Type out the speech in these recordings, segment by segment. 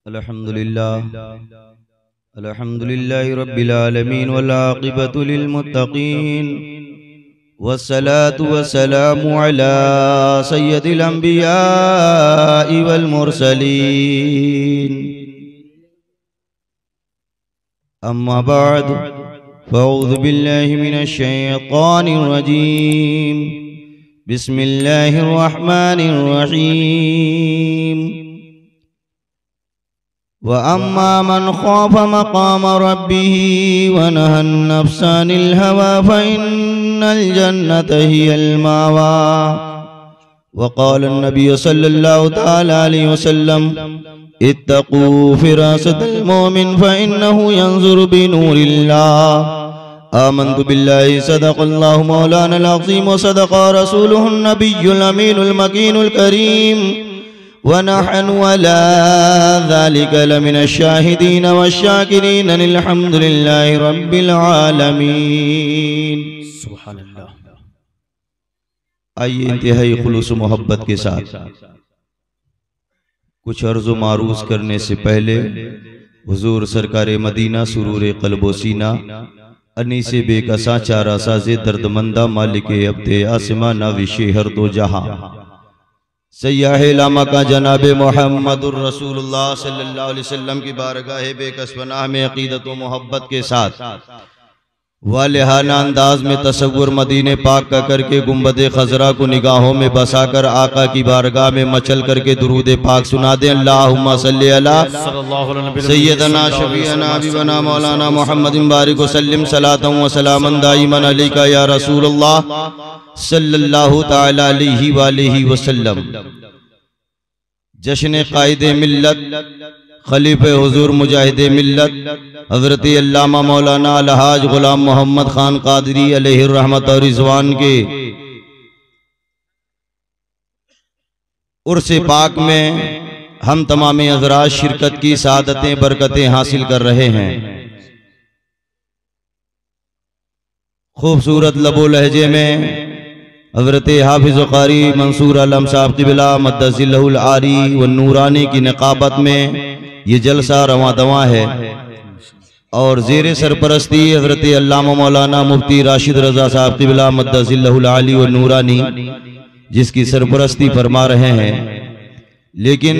अल्हम्दुलिल्लाहि रब्बिल आलमीन वल आक़िबतु लिल मुत्तक़ीन वस्सलातु वस्सलामु अला सय्यदिल अंबियाइ वल मुरसलीन अम्मा बाद फ़अऊज़ु बिल्लाहि मिनश शैतानिर रजीम बिस्मिल्लाहिर रहमानिर रहीम व अम्मा मन खौफ मक़ाम रब्बिही व नहन नफ्स अनिल हवा फ़इन्नल जन्नत हियल मावा व क़ाल नबी सल्लल्लाहु तआला अलैहि वसल्लम इत्तक़ू फ़िरासतल मोमिन फ़इन्नहु यंज़ुरु बिनूरिल्लाह आमन्तु बिल्लाहि सदक़ल्लाहु मौलानल अज़ीम व सदक़ रसूलुहुन नबियुल अमीनुल मकीनुल करीम वनहनु अला ज़ालिका लमिनश शाहिदीन वश्शाकिरीन अल्हम्दुलिल्लाहि रब्बिल आलमीन। सुभानअल्लाह। आइए इंतहाई खुलूस मोहब्बत के साथ कुछ अर्ज़ो मारूज़ करने से पहले हुजूर सरकारे मदीना सुरूर क़ल्बो सीना अनीसे बेकसा चारा साजे दर्दमंदा मालिके अब्दे आसमाना विशे हर दो जहां सय्याह लामा का जनाब मोहम्मदुर रसूलुल्लाह सल्लल्लाहु अलैहि वसल्लम की बारगाह बेकसपनाह में अकीदत व मोहब्बत के साथ वालिहाना अंदाज में तसव्वुर मदीने पाक का करके गुंबदे खजरा को निगाहों में बसाकर आका की बारगाह में मचल करके दुरूद पाक सुना दे। अल्लाहुम्मा सल्ली अला सय्यदना शफीअना हबीबना मौलाना मुहम्मदिन बारिक वसल्लिम सलातन व सलामन दाइमन अलैका या रसूलुल्लाह सल्लल्लाहु तआला अलैहि वालिहि वसल्लम। जश्न कायदे मिल्लत खलीफे हुजूर मुजाहिदे मिल्लत हज़रत अल्लामा मौलाना अलहाज गुलाम मोहम्मद खान कादरी अलैहि रहमत और रिज़वान के उर्से पाक में हम तमाम हज़रात शिरकत की सादतें बरकतें हासिल कर रहे हैं। खूबसूरत लबो लहजे में हज़रत हाफिज़ क़ारी मंसूर आलम साहब क़िबला मद्दसिल्लहुल आरी व नूरानी की निक़ाबत में ये जलसा रवां दवां है और ज़ेर सरपरस्ती हज़रत अल्लामा मौलाना मुफ्ती राशिद रज़ा साहब क़िबला मद्दसिल्लहुल आली व नूरानी जिसकी सरपरस्ती फरमा रहे हैं। लेकिन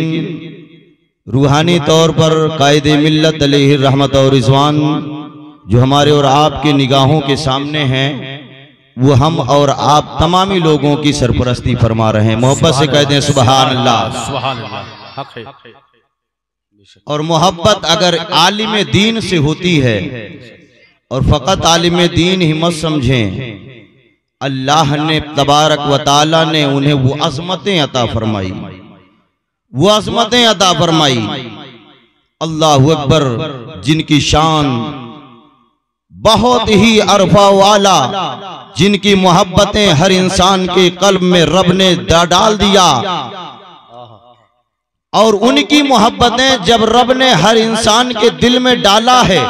रूहानी तौर पर कायदे मिल्लत अलैहि रहमत और रिज़वान जो हमारे और आपके निगाहों के सामने हैं वो हम और आप तमामी लोगों की सरपरस्ती फरमा रहे हैं। मोहब्बत से कहते हैं सुभान अल्लाह। और मोहब्बत अगर आलिम दीन से होती है और फ़कत आलिम दीन ही मत समझें, अल्लाह ने तबारक व तआला ने उन्हें वो अज़मतें अता फरमाई, वो अज़मतें अता फरमाई। अल्लाहु अकबर, जिनकी शान बहुत ही अरफा वाला, जिनकी मोहब्बतें हर इंसान के कल्ब में रब ने डाल दिया और उनकी मोहब्बतें जब रब ने हर इंसान के दिल में डाला है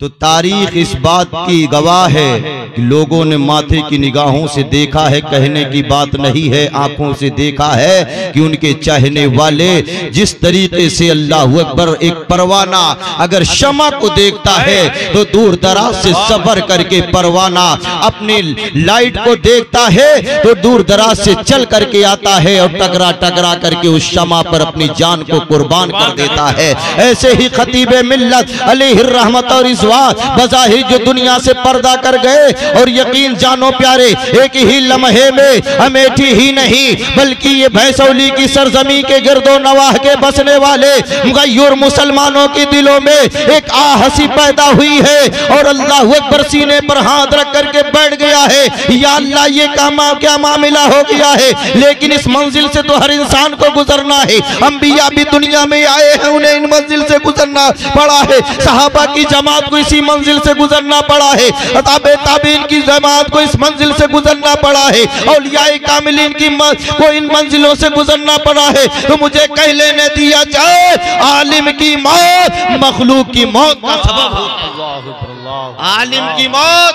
तो तारीख इस बात की गवाह है कि लोगों ने माथे की निगाहों से देखा है, कहने की बात नहीं है, आंखों से देखा है कि उनके चाहने वाले जिस तरीके से अल्लाह अकबर एक परवाना अगर शमा को देखता है तो दूर दराज से सफर करके परवाना अपनी लाइट को देखता है तो दूर दराज से चल करके आता है और टकरा टकरा करके उस शमा पर अपनी जान को कुर्बान कर देता है। ऐसे ही खतीबे मिल्लत अलैहि रहमत और बज़ाहिर जो दुनिया से पर्दा कर गए और यकीन जानो प्यारे एक ही लम्हे में अमेठी ही नहीं बल्कि ये भैंसौली की सरजमी के गिरदो नवाह के बसने वाले मुग़य्यर मुसलमानों के दिलों में एक आहसी पैदा हुई है और अल्लाह अकबर सीने पर हाथ रख करके बैठ गया है, या अल्लाह ये क्या मामला हो गया है। लेकिन इस मंजिल से तो हर इंसान को गुजरना है, अंबिया भी दुनिया में आए हैं, उन्हें इन मंजिल से गुजरना पड़ा है, सहाबा की जमात को इसी मंजिल से गुजरना पड़ा है, ताबे ताबीन की जमात को इस मंजिल से गुजरना पड़ा है, औलियाए कामिलीन की को इन मंजिलों से गुजरना पड़ा है। तो मुझे कह लेने दिया जाए आलिम की मौत मखलूक की मौत का सबब होता है। आलिम की मौत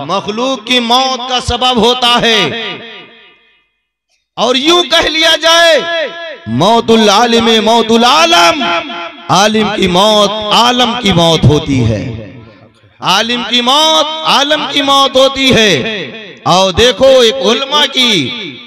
मखलूक की मौत का सबब होता है। और यूं कह लिया जाए मौतुल आलिम मौतुल आलम, आलिम की मौत आलम की मौत होती है, आलिम की मौत आलम की मौत होती है। आओ देखो एक उलमा की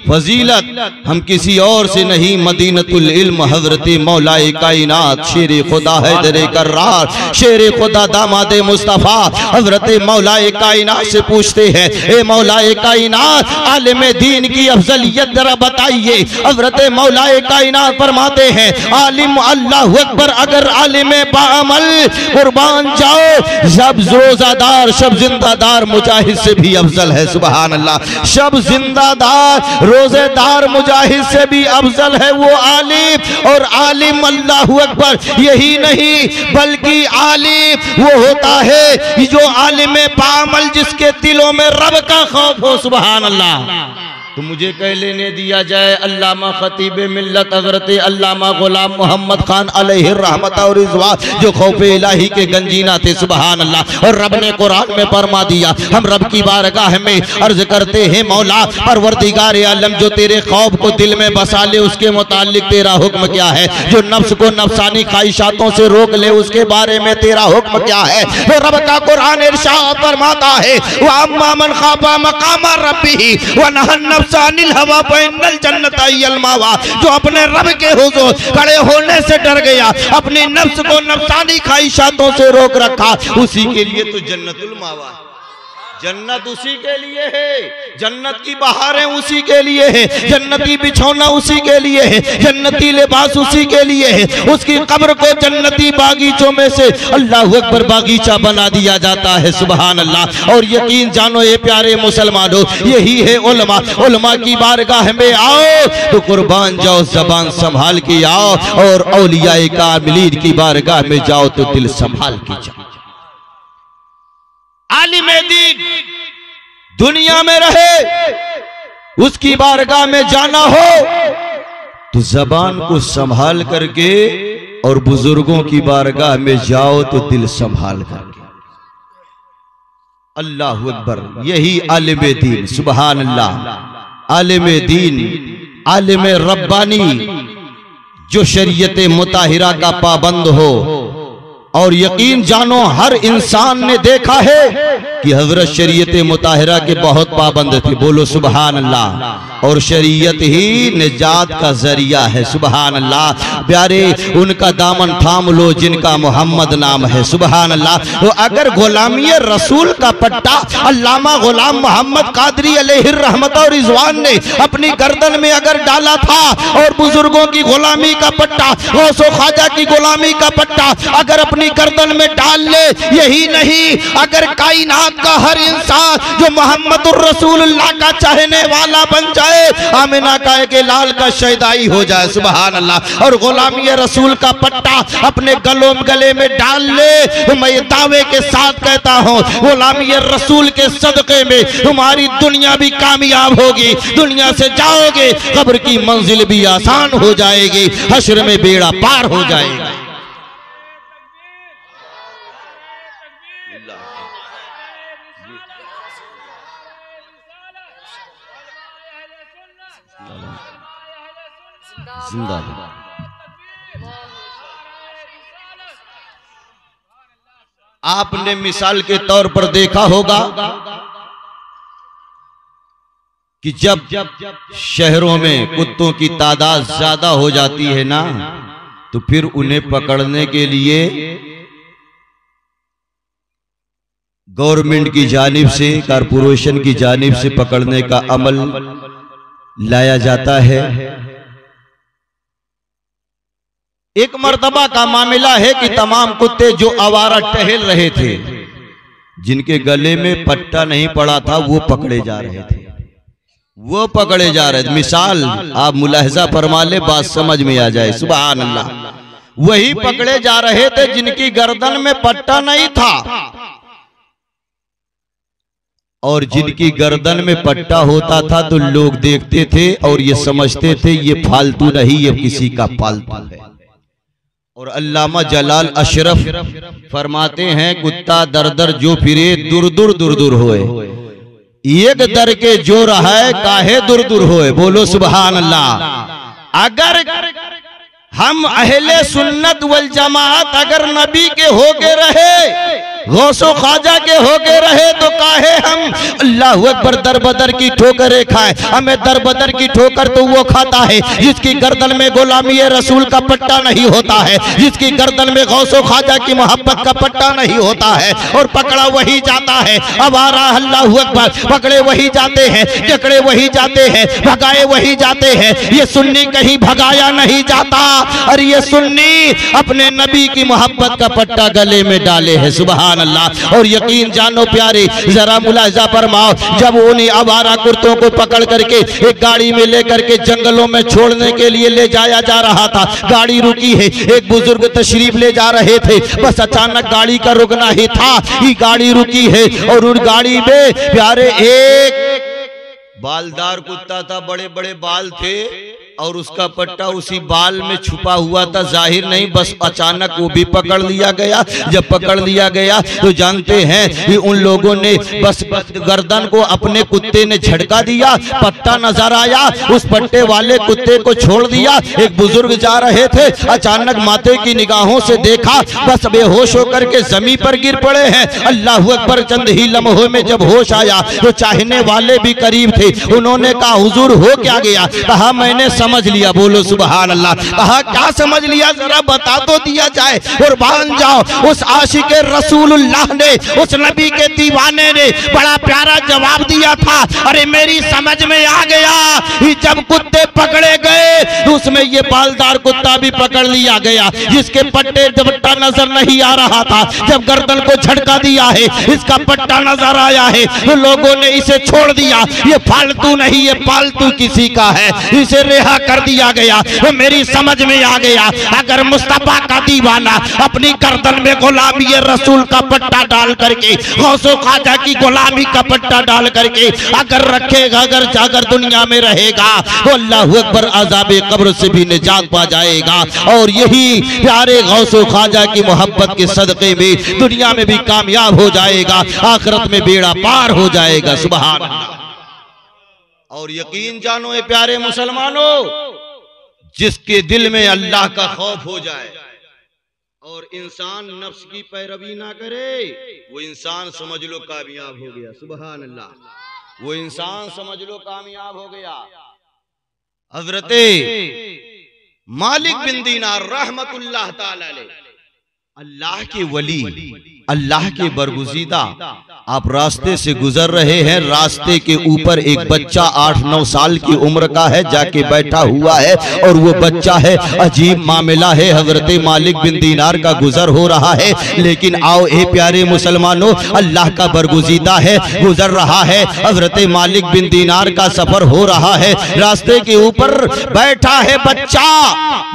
फजीलत हम किसी और से नहीं, मदीनतुल इल्म हजरत मौलाए कायनात शेर खुदा हैदर कर्रार, शेर खुदा दामादे मुस्तफ़ा हजरत मौलाए कायनात से पूछते हैं, ए मौलाए कायनात आलिम दीन की अफजलियत जरा बताइए। हजरत मौलाए कायनात फरमाते हैं, आलिम अल्लाहु अकबर, अगर आलिम बाअमल कुर्बान जाओ, शब रोजादार शब जिंदादार मुजाहिद से भी अफजल है। सुभान अल्लाह, शब जिंदादार रोजेदार मुजाहिद से भी अफजल है वो आलिम। और आलिम अल्लाहु अकबर यही नहीं बल्कि आलिम वो होता है जो आलिम बाअमल, जिसके दिलों में रब का खौफ हो। सुभान अल्लाह। तो मुझे कह लेने दिया जाए अल्लामा खतीब मिल्लत हज़रत अल्लामा गुलाम मोहम्मद खान अलैहि रहमत और रिज़वान, जो खौफ इलाही के गंजीना थे। सुभान अल्लाह। और रब ने कुरान में फरमा दिया, हम रब की बारगाह में अर्ज करते हैं, मौला परवरदिगार आलम, जो तेरे खौफ को दिल में बसा ले उसके मुतालिक तेरा हुक्म क्या है? जो नफ्स को नफसानी ख्वाहिशातों से रोक ले उसके बारे में तेरा हुक्म क्या है? तो रब का कुरान इरशाद फरमाता है, व अम्मा मन खाफा मकाम रब्बिही व नहा अनिल हवा पैनल जन्नत अयल मावा, जो अपने रब के हुजूर खड़े होने से डर गया, अपनी नफ्स को नफसानी ख्वाहिशातों से रोक रखा, उसी के लिए तो जन्नतुल मावा है। जन्नत उसी के लिए है, जन्नत की बहारें उसी के लिए है, जन्नती बिछौना उसी के लिए है, जन्नती लिबास उसी के लिए है। उसकी कब्र को जन्नती बागीचों में से अल्लाहु अकबर बागीचा बना दिया जाता है। सुभान अल्लाह। और यकीन जानो ये प्यारे मुसलमानों, यही है उलमा। उलमा की बारगाह में आओ तो कुर्बान जाओ, जबान संभाल के आओ, और औलियाए कामिलीन की बारगाह में जाओ तो दिल संभाल के जाओ। आलिम दीन दुनिया में रहे, उसकी बारगाह में जाना हो तो जबान को संभाल करके, और बुजुर्गों की बारगाह में जाओ तो दिल संभाल करके। अल्लाहु अकबर, यही आलिम दीन। सुभान अल्लाह। आलिम दीन, आलिम रब्बानी, जो शरीयत मुताहिरा का पाबंद हो। और यकीन जानो हर इंसान ने देखा है कि हजरत शरीयत मुताहिरा के बहुत पाबंद थे। बोलो सुभान अल्लाह। और शरीयत ही निजात का जरिया है। सुभान अल्लाह। प्यारे उनका दामन थाम लो जिनका मोहम्मद नाम है। सुभान अल्लाह। तो अगर गुलामी रसूल का पट्टा अल्लामा गुलाम मोहम्मद कादरी अलैहि रहमत और रिज़वान ने अपनी गर्दन में अगर डाला था, और बुजुर्गों की गुलामी का पट्टा, गौसो ख्वाजा की गुलामी का पट्टा अगर अपनी गर्दन में डाल ले, यही नहीं अगर कायनात का हर इंसान जो मोहम्मदुर रसूलुल्लाह का चाहने वाला बन जाए, आमिना का के लाल का शैदाई हो जाए। सुभान अल्लाह। और गुलामी रसूल का पट्टा अपने गले में डाल ले, तो मैं ये दावे के साथ कहता हूँ, गुलामी रसूल के सदक़े में तुम्हारी दुनिया भी कामयाब होगी, दुनिया से जाओगे, कब्र की मंजिल भी आसान हो जाएगी, हश्र में बेड़ा पार हो जाएगा। आपने मिसाल के तौर पर देखा होगा कि जब शहरों में कुत्तों की तादाद ज्यादा हो जाती है ना, तो फिर उन्हें पकड़ने के लिए गवर्नमेंट की जानिब से, कारपोरेशन की जानिब से पकड़ने का अमल लाया जाता है। एक मर्तबा का मामला है कि तमाम कुत्ते जो आवारा टहल रहे थे, जिनके गले में पट्टा नहीं पड़ा था, वो पकड़े जा रहे थे, वो पकड़े जा रहे थे। मिसाल आप मुलाहजा फरमा ले, बात समझ में आ जाए। सुभान अल्लाह। वही पकड़े जा रहे थे जिनकी गर्दन में पट्टा नहीं था, और जिनकी गर्दन में पट्टा होता था तो लोग देखते थे और ये समझते थे ये फालतू नहीं, ये किसी का पालतू है। और अल्लामा जलाल अशरफ फरमाते हैं, कुत्ता दर दर जो फिरे दूर दूर दूर दूर होए, एक दर के जो रहा है काहे दूर दूर होए। बोलो सुभान अल्लाह। अगर हम अहले सुन्नत वल जमात अगर नबी के होके रहे, गौसो ख्वाजा के होके रहे, तो काहे हम अल्लाह अकबर दर बदर की ठोकरें खाए। हमें दर बदर की ठोकर तो वो खाता है जिसकी गर्दन में गुलामी रसूल का पट्टा नहीं होता है, जिसकी गर्दन में गौसो ख्वाजा की मोहब्बत का पट्टा नहीं होता है, और पकड़ा वही जाता है। अब आ रहा अल्लाह अकबर, पकड़े वही जाते हैं, जकड़े वही जाते हैं, भगाए वही जाते हैं। ये सुन्नी कहीं भगाया नहीं जाता, और ये सुन्नी अपने नबी की मोहब्बत का पट्टा गले में डाले है। सुभान अल्लाह। और यकीन जानो प्यारे, जरा मुलाहिजा फरमाओ, जब उन्हीं आवारा कुर्तों को पकड़ करके एक गाड़ी में लेकर के जंगलों में छोड़ने के लिए ले जाया जा रहा था, गाड़ी रुकी है, एक बुजुर्ग तशरीफ ले जा रहे थे, बस अचानक गाड़ी का रुकना ही था, ये गाड़ी रुकी है, और उन गाड़ी में प्यारे एक बालदार कुत्ता था, बड़े बड़े बाल थे, और उसका पट्टा उसी बाल में छुपा हुआ था, जाहिर नहीं, बस अचानक वो भी पकड़ लिया गया। जब पकड़ लिया गया तो जानते हैं कि उन लोगों ने बस गर्दन को अपने कुत्ते ने झटका दिया, पट्टा नजर आया, उस पट्टे वाले कुत्ते को छोड़ दिया। एक बुजुर्ग जा रहे थे, अचानक माथे की निगाहों से देखा, बस बेहोश होकर के जमीन पर गिर पड़े हैं। अल्लाह अकबर। चंद ही लम्हों में जब होश आया तो चाहने वाले भी करीब थे, उन्होंने कहा हुजूर हो क्या गया? कहा मैंने समझ लिया। बोलो सुभान अल्लाह। कहा क्या समझ लिया, जरा बता तो दिया जाए। और मान जाओ, उस आशिक रसूलुल्लाह ने, उस नबी के दीवाने ने बड़ा प्यारा जवाब दिया था, अरे मेरी समझ में आ गया, जब कुत्ते पकड़े गए तो उसमें ये बालदार कुत्ता भी पकड़ लिया गया, जिसके पट्टे पट्टा नजर नहीं आ रहा था। जब गर्दन को झटका दिया है, इसका पट्टा नजर आया है, तो लोगों ने इसे छोड़ दिया। ये फालतू नहीं, ये पालतू किसी का है, इसे रिहा कर दिया गया। तो मेरी समझ में आ गया, अगर मुस्तफा का दीवाना अपनी गर्दन में गुलामी रसूल का पट्टा डाल करके, गौसो ख्वाजा की गुलामी का पट्टा डाल करके अगर रखेगा, अगर जाकर दुनिया में रहेगा, तो अल्लाह अकबर अज़ाबे कब्र से भी निजात पा जाएगा। और यही प्यारे गौसो ख्वाजा की मोहब्बत के सदक़े में दुनिया में भी कामयाब हो जाएगा, आखिरत में बेड़ा पार हो जाएगा। सुभान अल्लाह। और यकीन जानो ए प्यारे मुसलमानों, जिसके दिल में अल्लाह का खौफ हो जाए और इंसान नफ्स की पैरवी ना करे, वो इंसान समझ लो कामयाब हो गया। सुभान अल्लाह। वो इंसान समझ लो कामयाब हो गया। हजरते मालिक बिन दीनार रहमतुल्लाह ताला अलैह, अल्लाह के वली, अल्लाह के बरगुज़ीदा, आप रास्ते से गुजर रहे हैं, रास्ते के ऊपर एक बच्चा 8-9 साल की उम्र का है, जाके बैठा हुआ है, और वो बच्चा है, अजीब मामला है, हजरत मालिक बिन दीनार का गुजर हो रहा है। लेकिन आओ ए प्यारे मुसलमानों, अल्लाह का बरगुज़ीदा है, गुजर रहा है, हजरत मालिक बिन दीनार का सफर हो रहा है, रास्ते के ऊपर बैठा है बच्चा,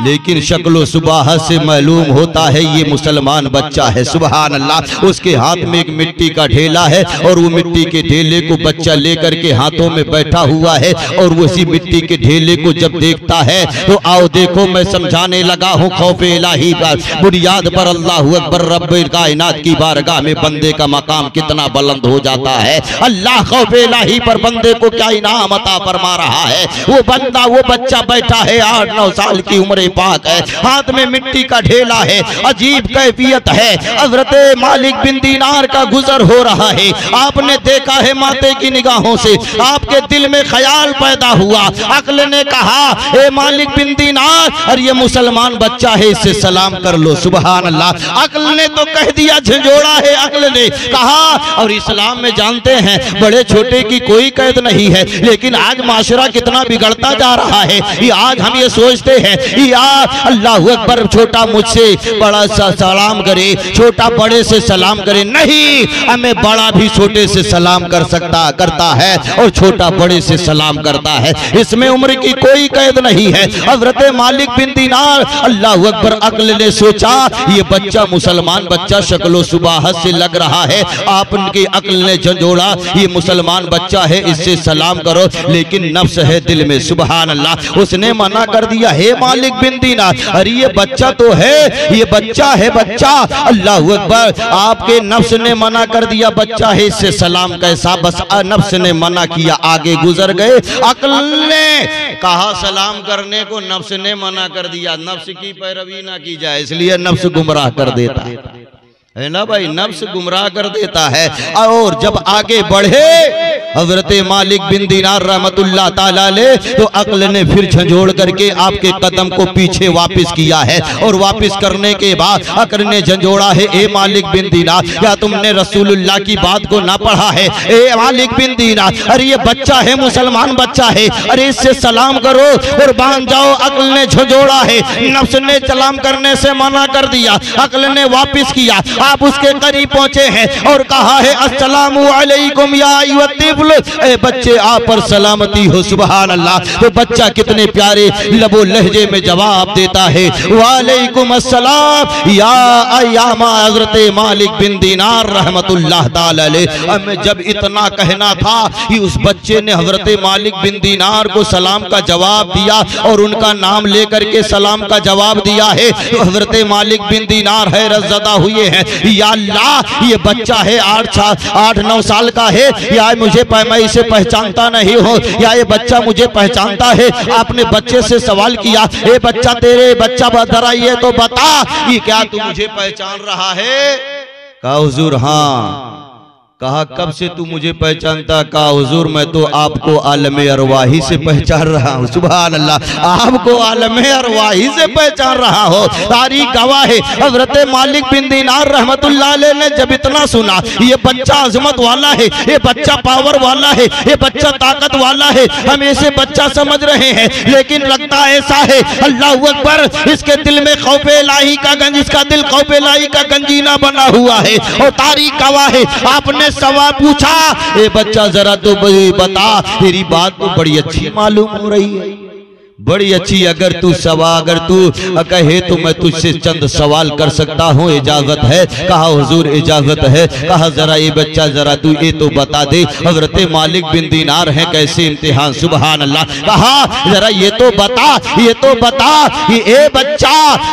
लेकिन शक्लो सुबाहत से मालूम होता है ये मुसलमान बच्चा है। सुभान अल्लाह। उसके हाथ में एक मिट्टी का ढेला है, और वो मिट्टी के ढेले को बच्चा लेकर के हाथों में बैठा हुआ है, और उसी मिट्टी के ढेले को जब देखता है तो आओ देखो, मैं समझाने लगा हूँ खौफे इलाही पर बुनियाद पर अल्लाह अकबर रब्बुल कायनात की बारगाह में बंदे का मकाम कितना बुलंद हो जाता है। अल्लाह खौफे इलाही पर बंदे को क्या इनाम अता फरमा रहा है। वो बंदा, वो बच्चा बैठा है, 8-9 साल की उम्र पाक है, हाथ में मिट्टी का ढेला है, अजीब कैफियत है। हजरत मालिक बिन दीनार का गुजर हो रहा है, आपने देखा है माथे की निगाहों से, आपके दिल में ख्याल पैदा हुआ, अक्ल ने कहा ए मालिक बिन दीनार, और ये मुसलमान बच्चा है, इससे सलाम कर लो। सुभान अल्लाह। अक्ल ने तो कह दिया, झंझोड़ा है, अक्ल ने कहा। और इस्लाम में जानते हैं बड़े छोटे की कोई कैद नहीं है, लेकिन आज माशरा कितना बिगड़ता जा रहा है। ये आज हम ये सोचते हैं यार अल्लाह अकबर, छोटा मुझसे बड़ा सा सलाम करे, छोटा बड़े से सलाम करे, नहीं, हमें बड़ा भी छोटे से सलाम करता है, और छोटा बड़े से सलाम करता है, इसमें उम्र की कोई कैद नहीं है। हजरत मालिक बिन दीनार अल्लाह अकबर, अक्ल ने सोचा ये बच्चा मुसलमान बच्चा शक्लो सुबाहत से लग रहा है, आपकी अक्ल ने झंझोड़ा, ये मुसलमान बच्चा है, इससे सलाम करो, लेकिन नफ्स है दिल में। सुभान अल्लाह। उसने मना कर दिया, हे मालिक बिन दीनार, अरे ये बच्चा तो है, ये बच्चा है, बच्चा। अल्लाह अकबर। आपके नफ्स ने मना कर दिया, बच्चा है, इससे सलाम कैसा। बस नफ्स ने मना किया, आगे गुजर गए। अक्ल ने कहा सलाम करने को, नफ्स ने मना कर दिया। नफ्स की पैरवी ना की जाए, इसलिए नफ्स गुमराह कर देता है ना भाई, नफ्स गुमराह कर देता है। और जब आगे बढ़े हजरत मालिक बिन दीनार रहमतुल्लाह ताला अलैह, तो अक्ल ने फिर झंझोड़ करके आपके कदम को पीछे वापस किया है। और वापस करने के बाद अक्ल ने झंझोड़ा है, ए मालिक बिन दीनार, क्या तुमने रसूलुल्लाह की बात को ना पढ़ा है? ए मालिक बिन दीनार, अरे ये बच्चा है, मुसलमान बच्चा है, अरे इससे सलाम करो और बांध जाओ। अक्ल ने झंझोड़ा है, नफ्स ने सलाम करने से मना कर दिया। अक्ल ने वापस किया, आप उसके करीब पहुंचे हैं और कहा है अस्सलामु अलैकुम या अय्युहत्तिफल, ए बच्चे आप पर सलामती हो। सुभान अल्लाह। तो बच्चा कितने प्यारे लबो लहजे में जवाब देता है, वालेकुम अस्सलाम या अय्यामा हजरत मालिक बिन दीनार रहमतुल्लाह ताला अलैह। अब जब इतना कहना था कि उस बच्चे ने हजरत मालिक बिन दीनार को सलाम का जवाब दिया और उनका नाम लेकर के सलाम का जवाब दिया है, तो हजरत मालिक बिन दीनार हैरत ज़दा हुए हैं, या अल्लाह ये बच्चा है 8-9 साल का है, या मुझे मैं इसे पहचानता नहीं हूँ, या ये बच्चा मुझे पहचानता है। आपने बच्चे से सवाल किया, ए बच्चा तेरे बच्चा जरा ये तो बता कि क्या तू मुझे पहचान रहा है? कहा हुजूर हाँ। कहा कब से तू मुझे पहचानता? कहा हुजूर मैं तो आपको आलम अरवाही से पहचान रहा हूँ। सुभान अल्लाह, आपको आलम अरवाही से पहचान रहा हो। तारीख गवाह है, हजरत मालिक बिन दीनार रहमतुल्लाह अलैह ने जब इतना सुना, ये बच्चा अजमत वाला है, ये बच्चा पावर वाला है, ये बच्चा ताकत वाला है, हम इसे बच्चा समझ रहे हैं, लेकिन लगता ऐसा है अल्लाह अकबर, इसके दिल में खौफे इलाही का गंज, इसका दिल खौफे इलाही का गंजीना बना हुआ है। और तारीख गवाह है, आपने सवाल पूछा, ए बच्चा जरा तो बता, तेरी बात तो बड़ी अच्छी मालूम हो रही है, बड़ी अच्छी। अगर तू कहे तो मैं तुझसे चंद सवाल कर सकता हूँ, इजाजत है? कहा हुजूर इजाजत है। कहा जरा ये बच्चा जरा तू ये तो बता दे, हजरत मालिक बिन दीनार है, कैसे इम्तिहान? सुभान अल्लाह। कहा जरा ये तो बता कि ए बच्चा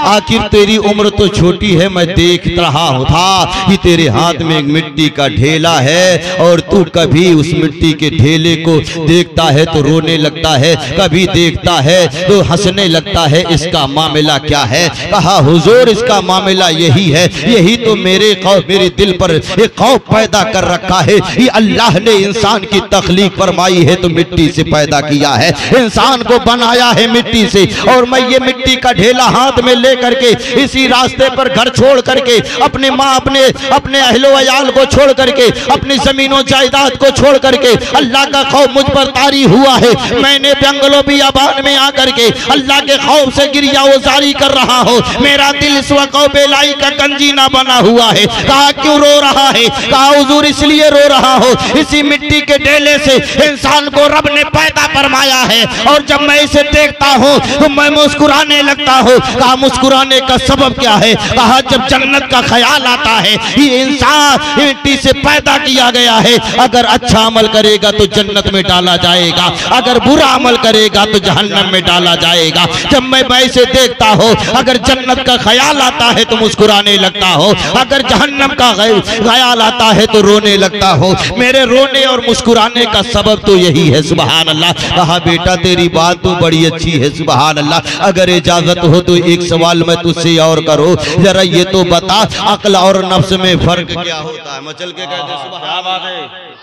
आखिर तेरी उम्र तो छोटी है, मैं देख रहा था कि तेरे हाथ में एक मिट्टी का ढेला है और तू कभी उस मिट्टी के ढेले को देखता है तो रोने लगता है, कभी देखता है तो हंसने लगता है, इसका मामला क्या है? कहा हुजूर इसका मामला यही है, यही तो मेरे दिल पर एक खौफ पैदा कर रखा है। ये अल्लाह ने इंसान की तख्लीक फरमाई है तो मिट्टी से पैदा किया है, इंसान को बनाया है मिट्टी से, और मैं ये मिट्टी का ढेला हाथ में लेकर के इसी रास्ते पर घर छोड़ करके, अपने माँ अपने अहलो अयाल को छोड़ करके, अपनी जमीनों जायदाद को छोड़ करके, अल्लाह का खौफ मुझ पर तारी हुआ है। मैंने जंगलों बियाबान में आकर के अल्लाह के खौफ से गिरिया जारी कर रहा हो, मेरा दिल इस वक्त बेलाई का गंजीना बना हुआ है। कहा क्यों रो रहा है? कहा हुजूर इसलिए रो रहा हो, इसी मिट्टी के ढेले से इंसान को रब ने पैदा फरमाया है, और जब मैं इसे देखता हूँ तो मैं मुस्कुराने लगता हूँ। कहा मुस्कुराने का सबब क्या है? कहा जब जन्नत का ख्याल आता है, ये इंसान मिट्टी से पैदा किया गया है, अगर अच्छा अमल करेगा तो जन्नत में डाला जाएगा, अगर बुरा अमल करेगा तो जहन्नम में डाला जाएगा। जब मैं इसे देखता हूँ, अगर जन्नत का ख्याल आता है तो मुस्कुराने लगता हूँ, अगर जहन्नम का ख्याल आता है तो रोने लगता हूँ। मेरे रोने और मुस्कुराने का सबब तो यही है। सुभान अल्लाह। कहा बेटा तेरी बात तो बड़ी अच्छी है, सुभान अल्लाह, अगर इजाजत हो तो एक सवाल मैं तुझसे और करो, जरा ये तो बता अक्ल और नफ्स में फर्क क्या होता है? मचल के कहते सुभान अल्लाह।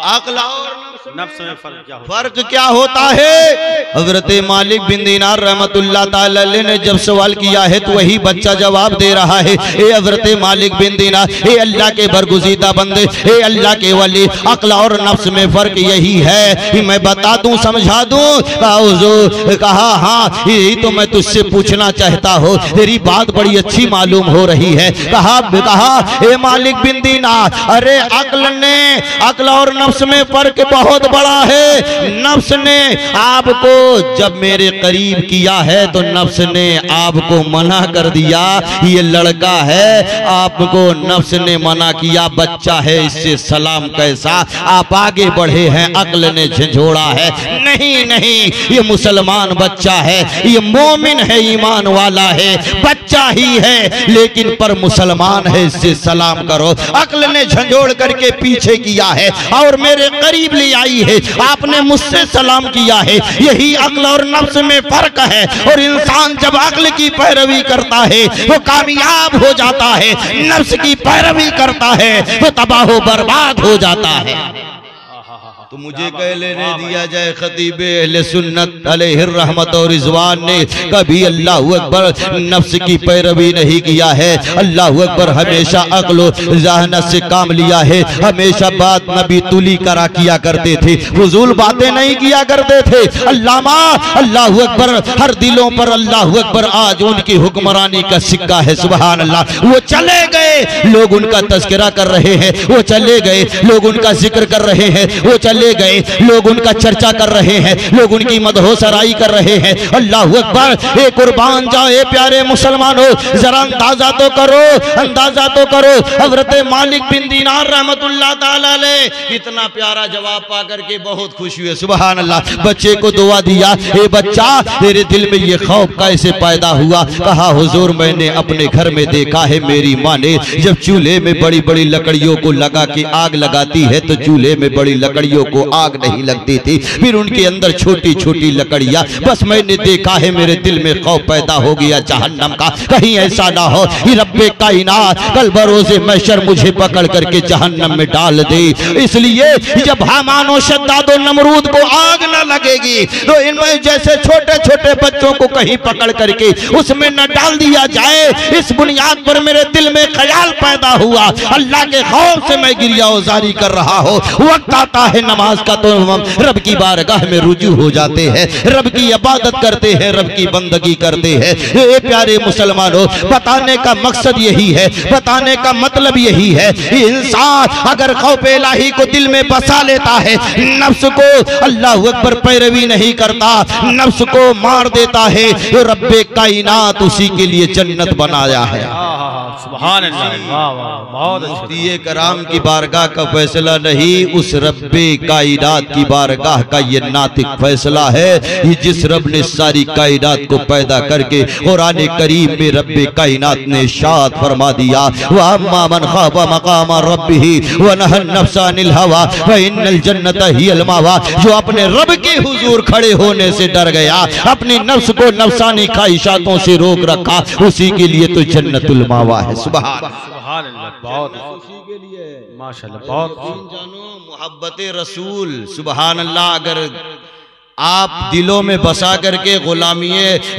अक्ल और नफ्स में फर्क क्या होता है? हजरत मालिक बिन दीनार रहमतुल्लाह ताला अलैह ने जब सवाल किया है तो वही बच्चा जवाब दे रहा है, ए हजरत मालिक बिन दीनार, ए अल्लाह के बरगुज़ीदा बंदे, ए अल्लाह के वली, अक्ल और नफ्स में फर्क यही है कि मैं बता दूं, समझा दूं? कहा हाँ यही तो मैं तुझसे पूछना चाहता हूँ, तेरी बात बड़ी अच्छी मालूम हो रही है। कहा ए मालिक बिन दीनार, अरे अक्ल और नफ्स में फर्क बहुत बड़ा है। नफ्स ने आपको जब मेरे करीब किया है तो नफ्स ने आपको मना कर दिया, ये लड़का है, आपको नफ्स ने मना किया, बच्चा है, इससे सलाम कैसा, आप आगे बढ़े हैं, अक्ल ने झंझोड़ा है, नहीं नहीं ये मुसलमान बच्चा है, ये मोमिन है, ईमान वाला है, बच्चा ही है लेकिन पर मुसलमान है, इससे सलाम करो। अक्ल ने झंझोड़ करके पीछे किया है और मेरे करीब ले आई है, आपने मुझसे सलाम किया है। यही अक्ल और नफ्स में फर्क है। और इंसान जब अक्ल की पैरवी करता है वो कामयाब हो जाता है, नफ्स की पैरवी करता है वो तबाह बर्बाद हो जाता है। तो मुझे कह लेने दिया जाए, खतीब अहले सुन्नत अलैहि रहमत और रिजवान ने कभी अल्लाह अकबर नफ्स की पैरवी नहीं किया है। अल्लाह अकबर हमेशा अक्ल ज़हनत से काम लिया है, हमेशा बात नबी तुली करा किया करते थे, फजूल बातें नहीं किया करते थे। अल्लामा अल्लाह अकबर हर दिलों पर अल्लाह अकबर आज उनकी हुक्मरानी का सिक्का है। सुभान अल्लाह। वो चले गए, लोग उनका तज़किरा कर रहे हैं, वो चले गए, लोग उनका जिक्र कर रहे हैं, वो चले गए, लोग उनका चर्चा कर रहे हैं, लोग उनकी मदहोसराई कर रहे हैं। अल्लाह अकबर। ए कुर्बान जाए प्यारे मुसलमानों, जरा अंदाजा तो करो, अंदाजा तो करो। हजरत मालिक बिन दीनार रहमतुल्लाह ताला अलैह कितना प्यारा जवाब पा करके बहुत खुश हुए। सुभान अल्लाह। बच्चे को दुआ दिया, ए बच्चा तेरे दिल में ये खौफ कैसे पैदा हुआ? कहा हुजूर मैंने अपने घर में देखा है, मेरी माँ ने जब चूल्हे में बड़ी बड़ी लकड़ियों को लगा के आग लगाती है तो चूल्हे में बड़ी लकड़ियों को आग नहीं लगती थी, फिर उनके अंदर छोटी छोटी लकड़ियां, बस मैंने देखा है, मेरे दिल में खौफ पैदा हो गया जहन्नम का, कहीं ऐसा ना हो कि रब्बे कायनात कल बरोज़े महशर मुझे पकड़ करके जहन्नम में डाल दे। इसलिए जब हामान शद्दाद नमरूद को आग न लगेगी तो इनमें जैसे छोटे छोटे बच्चों को कहीं पकड़ करके उसमें न डाल दिया जाए, इस बुनियाद पर मेरे दिल में ख्याल पैदा हुआ, अल्लाह के खौफ से मैं गिरियावजारी कर रहा हूँ। वक्त आता है नमाज का तो हम रब की बारगाह में रुजू हो जाते हैं, रब की इबादत करते हैं, रब की बंदगी करते हैं। ये प्यारे मुसलमानों, बताने का मकसद यही है, बताने का मतलब यही है, इंसान अगर खौफ इलाही को दिल में बसा लेता है, नफ्स को अल्लाह अकबर पैरवी नहीं करता, नफ्स को मार देता है, तो रब्बे कायनात उसी के लिए जन्नत बनाया है। सुभान अल्लाह। बहुत मुफ्ती कराम की बारगाह का फैसला नहीं, उस रब्बे कायनात की बारगाह का ये नातिक फैसला है। ये जिस रब ने सारी कायनात को पैदा करके कुरान करीम में रब्बे कायनात ने इरशाद फरमा दिया, व अम्मा मन खाफा मकाम रब्बिही व नहा नफ्सा अनिल हवा व इन्नल जन्नत हियल मावा। जो अपने रब के हुजूर खड़े होने से डर गया, अपनी नफ्स को नफ्सानी ख्वाहिशातों से रोक रखा, उसी के लिए तो जन्नतुल मावा है। सुभान अल्लाह। बहुत उसी के लिए माशाअल्लाह। बहुत जानो मोहब्बत रसूल। सुभान अल्लाह। अगर आप दिलों में बसा करके गुलामी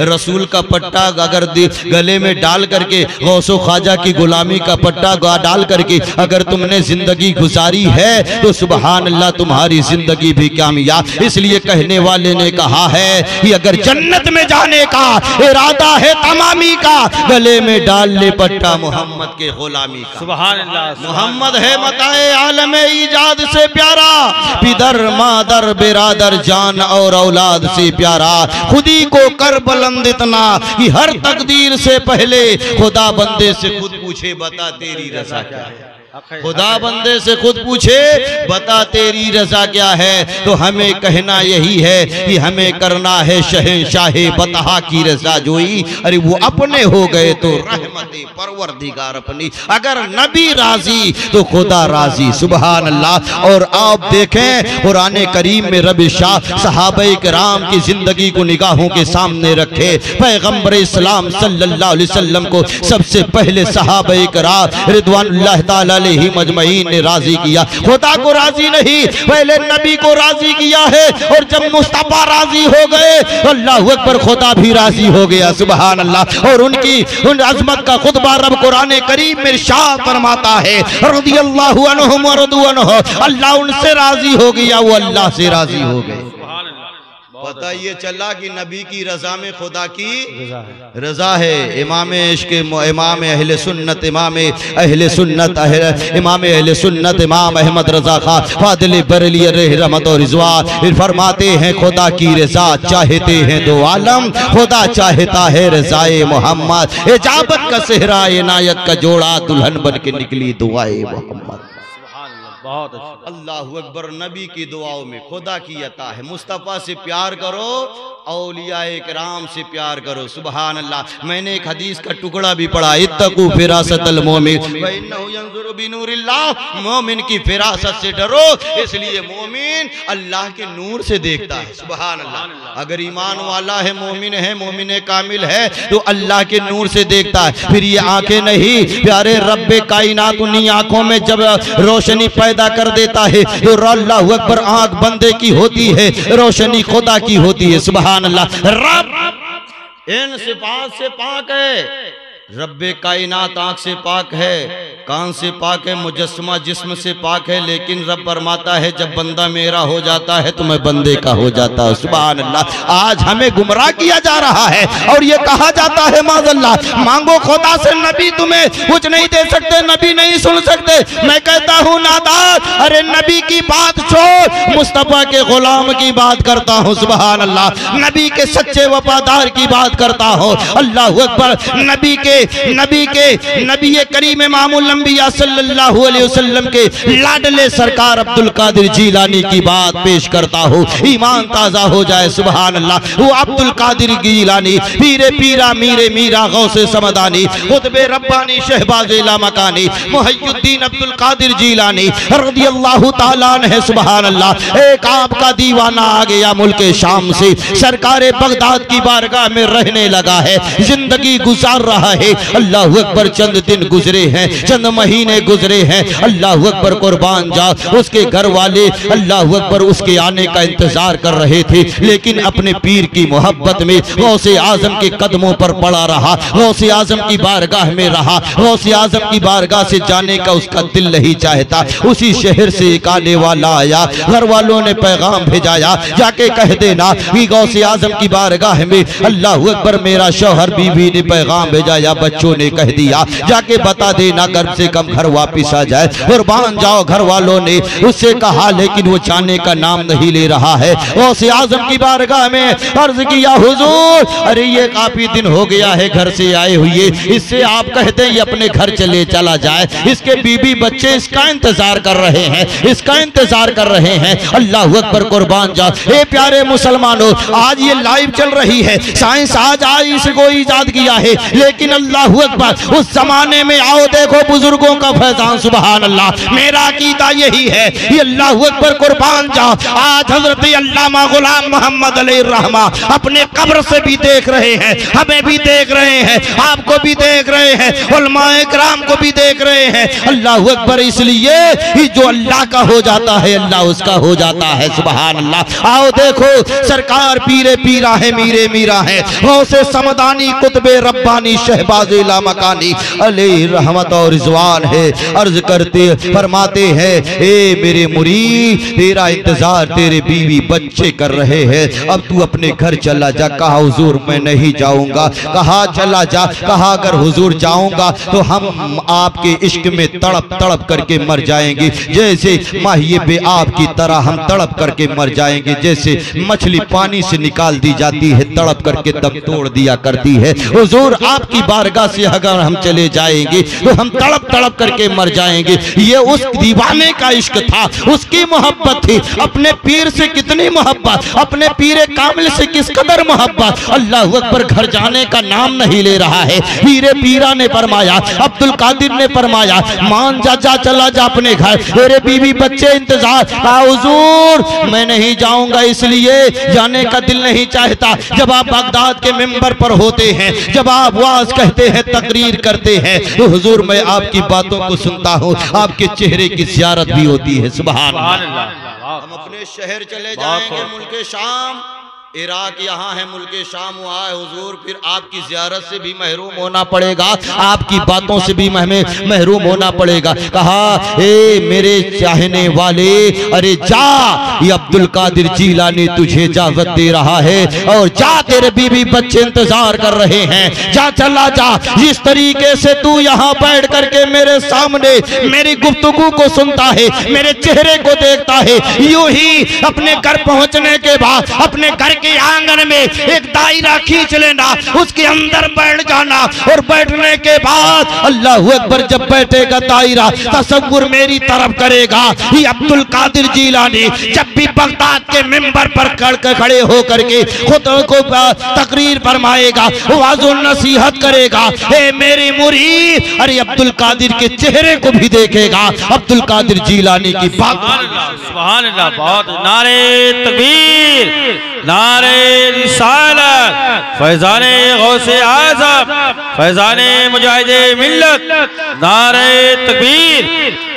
रसूल का पट्टा अगर गले में डाल करके गौसो ख्वाजा की गुलामी का पट्टा डाल करके अगर तुमने जिंदगी गुजारी है तो सुभान अल्लाह तुम्हारी जिंदगी भी कामयाब। इसलिए कहने वाले ने कहा है कि अगर जन्नत में जाने का इरादा है तमामी का, गले में डाल ले पट्टा मोहम्मद के गुलामी का। सुभान अल्लाह। मोहम्मद है मताए आलम ईजाद से प्यारा, पिदर मादर बिरादर जान और औलाद से प्यारा। खुदी को कर बुलंद इतना कि हर तकदीर से पहले खुदा बंदे से खुद पूछे, बता तेरी रज़ा क्या है। खुदा बंदे से खुद पूछे, बता तेरी रजा क्या है। तो हमें कहना यही है कि हमें करना है शहंशाहे बतहा की रजा जोई। अरे वो अपने हो गए तो रहमते परवरदिगार अपनी, अगर नबी राजी तो खुदा राजी। सुभान अल्लाह। और आप देखें कुरान करीम में रब शाह सहाबा किराम की जिंदगी को निगाहों के सामने रखे। पैगंबर इस्लाम सल्लल्लाहु अलैहि वसल्लम को सबसे पहले सहाबा किराम रिदवानुल्लाह ताला ही मजमईन ने राजी किया। खुदा को राजी नहीं, पहले नबी को राजी किया है। और जब मुस्तफा राजी हो गए अल्लाह अकबर खुदा भी राजी हो गया। सुभान अल्लाह। और उनकी उन अजमत का खुतबा रब कुरान करीम में इरशाद फरमाता है, रज़ियल्लाहु अन्हुम व रदू अन्हु। अल्लाह उनसे राजी हो गया, वो अल्लाह से राजी हो गए। पता ये चला कि नबी की रजा में खुदा की रजा है। रजा है। इमाम इश्क, इमाम अहले सुन्नत, इमाम अहले सुन्नत इमाम अहमद रजा खां फादिल बरेली रहमत और रिजवान फरमाते हैं खुदा की रजा चाहते हैं दो आलम, खुदा चाहता है रजाए मोहम्मद। इजाबत का सेहरा इनायत का जोड़ा दुल्हन बन के निकली दुआए मोहम्मद। बहुत अच्छा। अल्लाहु अकबर। नबी की दुआओं में खुदा की अता है। मुस्तफ़ा से प्यार करो, औलियाए किराम से प्यार करो। सुभान अल्लाह। मैंने एक हदीस का टुकड़ा भी पढ़ा, इत्तकू फिरासतल मोमिन व इन्नहु यंजुरु बिनूरिल्लाह। मोमिन की फिरासत से डरो, इसलिए मोमिन अल्लाह के नूर से देखता है। सुभान अल्लाह। अगर ईमान वाला है, मोमिन है, मोमिन कामिल है, तो अल्लाह के नूर से देखता है। फिर ये आंखें नहीं, प्यारे रब्बे कायनात उन्हीं आंखों में जब रोशनी पैदा कर देता है तो अल्लाहु अकबर आंख बंदे की होती है, रोशनी खुदा की होती है। सुभान अल्लाह। रब इन सिफात से पाक है। रब्बे कायनात आंख से पाक है, कान से पाक है, मुजस्समा जिस्म से पाक है, लेकिन रब फरमाता है जब बंदा मेरा हो जाता है तो मैं बंदे का हो जाता हूँ। सुभान अल्लाह। आज हमें गुमराह किया जा रहा है और ये कहा जाता है माज़अल्लाह मांगो खुदा से, नबी तुम्हें कुछ नहीं दे सकते, नबी नहीं सुन सकते। मैं कहता हूँ नादार, अरे नबी की बात छोड़, मुस्तफ़ा के गुलाम की बात करता हूँ। सुभान अल्लाह। नबी के सच्चे वफादार की बात करता हूँ। अल्लाहु अकबर। नबी करीम इमामुल अंबिया सल्लल्लाहु अलैहि वसल्लम के लाडले सरकार अब्दुल कादिर जीलानी की बात पेश करता हूँ, ईमान ताजा हो जाए। सुभान अल्लाह। वो अब्दुल कादिर जीलानी, पीरे पीरा मीरे मीरा गौसे समदानी, खुतबे रब्बानी शहबाज लामकानी, मुहय्यिद्दीन अब्दुल कादिर जीलानी रज़ियल्लाहु ताला अन्हु। सुभान अल्लाह। एक आपका दीवाना आ गया मुल्क शाम से, सरकार बगदाद की बारगाह में रहने लगा है, जिंदगी गुजार रहा है। अल्लाहु अकबर। चंद दिन गुजरे हैं, चंद महीने गुजरे हैं। अल्लाहु अकबर। कुर्बान जाओ। उसके घर वाले अल्लाहु अकबर उसके आने का इंतजार कर रहे थे, लेकिन अपने पीर की मोहब्बत में गौसे आजम के कदमों पर पड़ा रहा, गौसे आजम की बारगाह में रहा। गौसे आजम की बारगाह से जाने का उसका दिल नहीं चाहता। उसी शहर से एक आने वाला आया, घर वालों ने पैगाम भेजाया, जाके कह देना कि गौसे आजम की बारगाह में अल्लाहु अकबर मेरा शौहर बीवी ने पैगाम भेजाया, बच्चों ने कह दिया, जाके बता देना कम से कम घर वापिस आ जाए। कुर्बान जाओ। घर वालों ने उससे कहा, लेकिन वो जाने का नाम नहीं ले रहा है। गौसे आजम की बारगाह में अर्ज किया, हुजूर अरे ये काफी दिन हो गया है घर से आए हुए, इससे आप कहते हैं अपने घर चला जाए। इसके बीबी बच्चे इसका इंतजार कर रहे हैं, इसका इंतजार कर रहे हैं। अल्लाहु अकबर। कुर्बान जाओ। ए प्यारे मुसलमानों, आज ये लाइव चल रही है, साइंस आज इसको ईजाद किया है, लेकिन अल्लाहु अकबर उस जमाने में आओ देखो बुजुर्गों का फैजान। सुभान अल्लाह। मेरा अकीदा यही है। ये अल्लाहु अकबर। कुर्बान जाओ। आज हजरत अल्लामा गुलाम मोहम्मद अलैहि रहमा अपने कब्र से भी देख रहे हैं, हमें भी देख रहे हैं, आपको भी देख रहे हैं, उलमाए किराम को भी देख रहे हैं। अल्लाहु अकबर। इसलिए जो अल्लाह का हो जाता है अल्लाह उसका हो जाता है। सुभान अल्लाह। आओ देखो सरकार पीरे पीरा है, मीरे मीरा है, गौसे समदानी, कुतबे रब्बानी, शहबाज लामकानी अलैहि रहमत और रिजवान है। अर्ज करते फरमाते हैं, ए मेरे मुरीद तेरा इंतजार तेरे बीवी बच्चे कर रहे हैं, अब तू अपने घर चला जा। कहा हुजूर मैं नहीं जाऊंगा। कहा चला जा। कहा अगर हुजूर जाऊंगा तो हम आपके इश्क में तड़प तड़प करके मर जाएंगे, जैसे माहिए बे आप की तरह हम तड़प करके मर जाएंगे। जैसे मछली पानी से निकाल दी जाती है, तड़प करके दम तोड़ दिया करती है। हुजूर आपकी बारगाह से अगर हम चले जाएंगे तो हम तड़प तड़प करके मर जाएंगे। ये उस दीवाने का इश्क था, उसकी मोहब्बत थी। अपने पीर से कितनी मोहब्बत, अपने पीरे कामिल से किस कदर मोहब्बत। अल्लाहु अकबर। घर जाने का नाम नहीं ले रहा है। पीरे पीरा ने फरमाया, अब्दुल कादिर ने फरमाया, मान जा, जा चला जा अपने घर, तेरे बीवी बच्चे इंतजार। हुजूर मैं नहीं जाऊंगा, इसलिए जाने का दिल नहीं चाहता। जब आप बगदाद के मिंबर पर होते हैं, जब आप वाज कहते हैं, तकरीर करते हैं, तो हुजूर मैं आपकी बातों को सुनता हूँ, आपके चेहरे की ज़ियारत भी होती है। सुभान अल्लाह। हम अपने शहर चले जाएंगे, मुल्क शाम, इराक यहाँ है, मुल्के शाम वहाँ है हुजूर, फिर आपकी ज़ियारत से भी महरूम होना पड़ेगा, आपकी बातों से भी हमें महरूम होना पड़ेगा। कहा ए मेरे चाहने वाले, अरे जा, ये अब्दुल कादिर जीलानी तुझे इजाजत दे रहा है, और जा, तेरे बीवी बच्चे इंतजार कर रहे हैं, जा चला जा। जिस तरीके से तू यहाँ बैठ करके मेरे सामने मेरी गुफ्तगू को सुनता है, मेरे चेहरे को देखता है, यूं ही अपने घर पहुंचने के बाद अपने घर के आंगन में एक दायरा खींच लेना, उसके अंदर बैठ जाना, और बैठने के बाद अल्लाह अकबर जब बैठेगा दायरा, तसव्वुर मेरी तरफ करेगा, ये अब्दुल कादिर जीलानी जब भी बगदाद के मिंबर पर खड़े होकर के खुद को तकरीर फरमाएगा, वाज़ो नसीहत करेगा, हे मेरी मुरीद, अरे अब्दुल कादिर के चेहरे को भी देखेगा, अब्दुल कादिर जीलानी की बात। सुभान अल्लाह, बहुत। नारे तकबीर, नारे रिसालत, फैज़ाने गौसे आज़म, फैज़ाने मुजाहिदे मिल्लत, नारे तकबीर,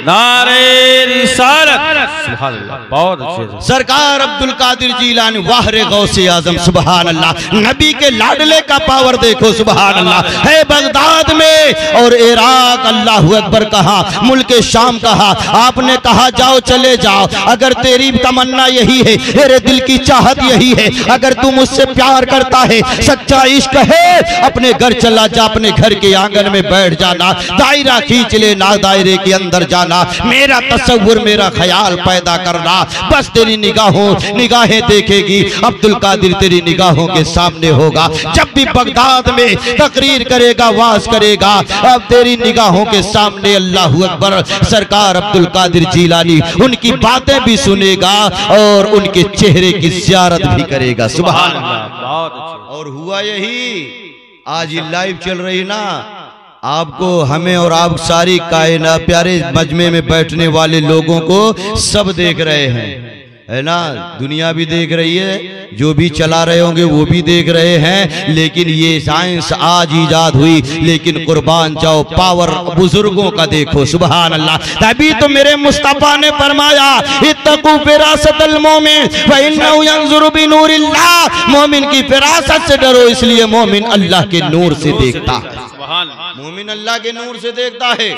नारे रिसालत, सुभान अल्लाह, बहुत अच्छे। सरकार अब्दुल कादिर जीलानी वाहरे गौसे आज़म, सुभान अल्लाह, नबी के लाडले का पावर देखो, सुभान अल्लाह, है बगदाद में और इराक, अल्लाह अकबर कहा, मुल्के शाम कहा, आपने कहा जाओ चले जाओ, अगर तेरी तमन्ना यही है, तेरे दिल की चाहत यही है, अगर तू मुझसे प्यार करता है, सच्चा इश्क है, अपने घर चला जा, अपने घर के आंगन में बैठ जाना, दायरा खींच लेना, दायरे के अंदर जाना, मेरा तसव्वुर, मेरा ख्याल पैदा करना, बस तेरी निगाहें देखेगी, अब्दुल कादिर तेरी निगाहों के सामने होगा, जब भी बगदाद में तकरीर करेगा, वाज करेगा, अब तेरी निगाहों के सामने अल्लाह अकबर सरकार अब्दुल कादिर जीलानी उनकी बातें भी सुनेगा और उनके चेहरे की ज़ियारत भी करेगा, सुभान अल्लाह, बहुत अच्छे। और हुआ यही, आज ये लाइव चल रही ना, आपको, हमें और आप सारी कायनात, प्यारे मजमे में बैठने वाले लोगों को सब देख रहे हैं, है ना, दुनिया भी देख रही है, जो भी चला रहे होंगे वो भी देख रहे हैं, लेकिन ये साइंस आज इजाद हुई, लेकिन कुर्बान जाओ पावर बुजुर्गों का देखो, सुभान अल्लाह। तभी तो मेरे मुस्तफा ने फरमाया, इत्तकू फिरासतल मोमिन व इन्नहु यंजुरु बिनूरिल्लाह, मोमिन की फिरासत से डरो, इसलिए मोमिन अल्लाह के नूर से देखता है, मोमिन अल्लाह के नूर से देखता है।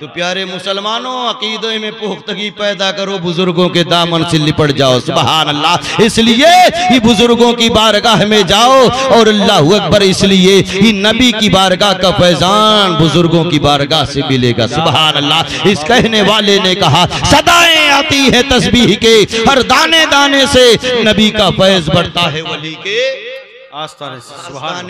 तो प्यारे मुसलमानों, अकीदे में पुख्तगी पैदा करो, बुजुर्गों के दामन से लिपट जाओ, सुभान अल्लाह, इसलिए ये बुजुर्गों की बारगाह में जाओ, और अल्लाह अकबर, इसलिए ये नबी की बारगाह का फैजान बुजुर्गों की बारगाह से मिलेगा, सुभान अल्लाह। इस कहने वाले ने कहा, सदाएं आती है तस्बीह के, हर दाने दाने से नबी का फैज बढ़ता है, वली के आस्ताने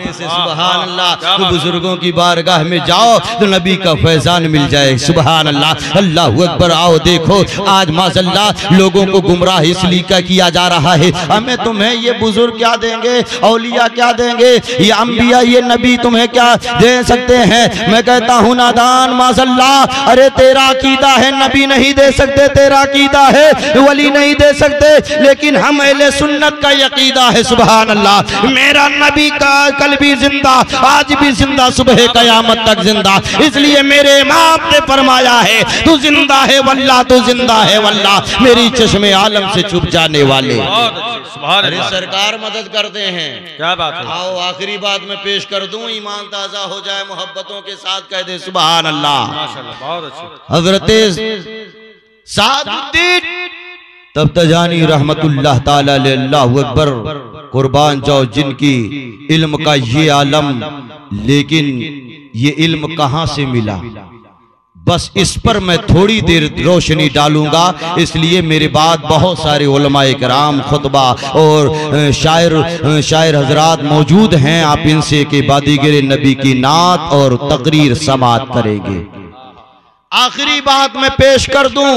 से, सुभान अल्लाह। तो बुजुर्गों की बारगाह में जाओ तो नबी का फैजान मिल जाए, सुभान अल्लाह, अल्लाह अकबर। आओ देखो, आज माशअल्लाह लोगों को गुमराह इसलिए किया जा रहा है, हमें तुम्हें ये बुजुर्ग क्या देंगे, औलिया क्या देंगे, ये अंबिया, ये नबी तुम्हें क्या दे सकते हैं। मैं कहता हूँ नादान, माशअल्लाह, अरे तेरा अकीदा है नबी नहीं दे सकते, तेरा अकीदा है वली नहीं दे सकते, लेकिन हम अहले सुन्नत का अकीदा है, सुभान अल्लाह। मेरा नबी का कल भी जिंदा, आज भी जिंदा, सुबह कयामत तक जिंदा, इसलिए मेरे इमाम ने फरमाया है, तू जिंदा है वल्लाह, तू जिंदा है वल्लाह, मेरी चश्मे आलम से छुप जाने वाले। अरे सरकार मदद करते हैं, क्या बात है। आओ आखिरी बात में पेश कर दूं, ईमान ताजा हो जाए, मोहब्बतों के साथ कह दे सुभान अल्लाह। माशाअल्लाह, बहुत अच्छे। हजरत सादुद्दीन तब्तजानी रहमतुल्लाह ताला अलैह, अल्लाह अकबर, कुर्बान जाओ जिनकी इल्म का ये आलम, लेकिन ये इल्म कहां से मिला, बस इस पर मैं थोड़ी देर रोशनी डालूंगा, इसलिए मेरे बाद बहुत सारे उलमाए किराम, खुतबा और शायर हजरात मौजूद हैं, आप इनसे के बादीगर नबी की नात और तकरीर समात करेंगे। आखिरी बात मैं पेश कर दूं,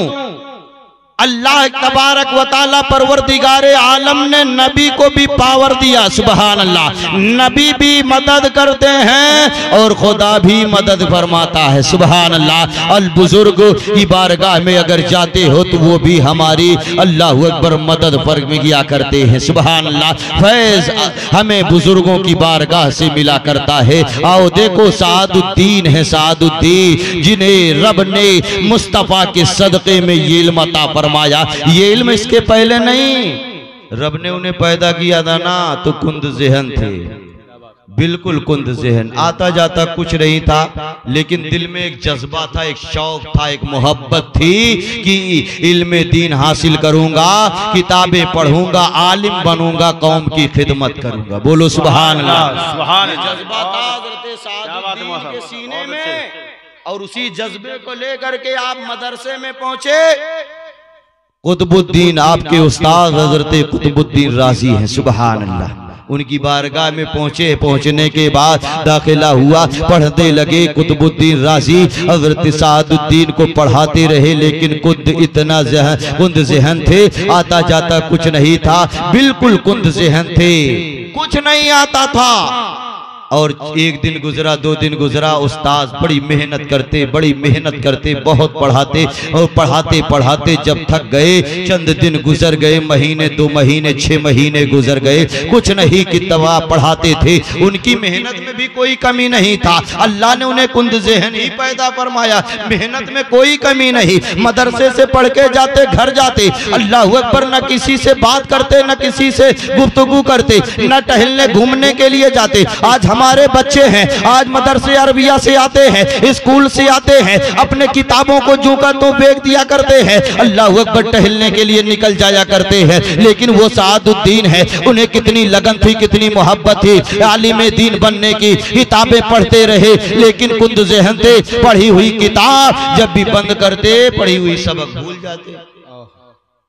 अल्लाह तबारक व तआला परवरदिगारे आलम ने नबी को भी पावर दिया, सुभान अल्लाह। नबी भी मदद करते हैं और खुदा भी मदद फरमाता है, सुभान अल्लाह। अल बुजुर्ग की बारगाह में अगर जाते हो तो वो भी हमारी अल्लाह अकबर मदद फरमाया करते हैं, सुभान अल्लाह। फैज हमें बुजुर्गों की बारगाह से मिला करता है। आओ देखो, सादुद्दीन है, सादुद्दीन जिन्हें रब ने मुस्तफ़ा के सदक़े में ये इल्म अता फरमाया। ये इल्म इसके पहले नहीं, रब ने उन्हें पैदा किया था ना तो कुंद ज़हन थे, बिल्कुल कुंद ज़हन। आता जाता कुछ नहीं था, लेकिन दिल में एक जज्बा था, एक शौक था, एक मोहब्बत थी कि इल्म दीन हासिल करूंगा, किताबें पढ़ूंगा, आलिम बनूंगा, कौम की खिदमत करूंगा। बोलो सुभान अल्लाह। सुभान ये जज्बा था हज़रत सादुद्दीन के सीने में, और उसी जज्बे को लेकर के आप मदरसे में पहुंचे। कुतुबुद्दीन आपके उस्ताद हजरत कुतुबुद्दीन राजी हैं, सुभान अल्लाह। उनकी बारगाह में पहुंचे, पहुंचने के बाद दाखिला हुआ, पढ़ने लगे। कुतुबुद्दीन राजी हजरत सादुद्दीन को पढ़ाते रहे, लेकिन खुद इतना कुंद ज़हन थे, आता जाता कुछ नहीं था, बिल्कुल कुंद ज़हन थे, कुछ नहीं आता था। और एक दिन गुजरा, 2 दिन गुजरा, उस्ताद बड़ी मेहनत करते, बहुत पढ़ाते, और पढ़ाते पढ़ाते जब थक गए, चंद दिन गुजर गए, महीने 2 महीने 6 महीने गुजर गए, कुछ नहीं कि तवा पढ़ाते थे। उनकी मेहनत में भी कोई कमी नहीं था, अल्लाह ने उन्हें कुंद ज़हन ही पैदा फरमाया, मेहनत में कोई कमी नहीं। मदरसे से पढ़ के जाते, घर जाते, अल्लाह अकबर, न किसी से बात करते, न किसी से गुफ्तगू करते, न टहलने घूमने के लिए जाते। आज हमारे बच्चे हैं, आज मदरसे अरबिया से आते हैं, स्कूल से आते हैं, अपने किताबों को जूं का तो फेंक दिया करते हैं, अल्लाह अकबर टहलने के लिए निकल जाया करते हैं। लेकिन वो सादुद्दीन है, उन्हें कितनी लगन थी, कितनी मोहब्बत थी, आलिम दीन बनने की, किताबें पढ़ते रहे, लेकिन कुंद ज़हन थे। पढ़ी हुई किताब जब भी बंद करते, पढ़ी हुई सबक भूल जाते।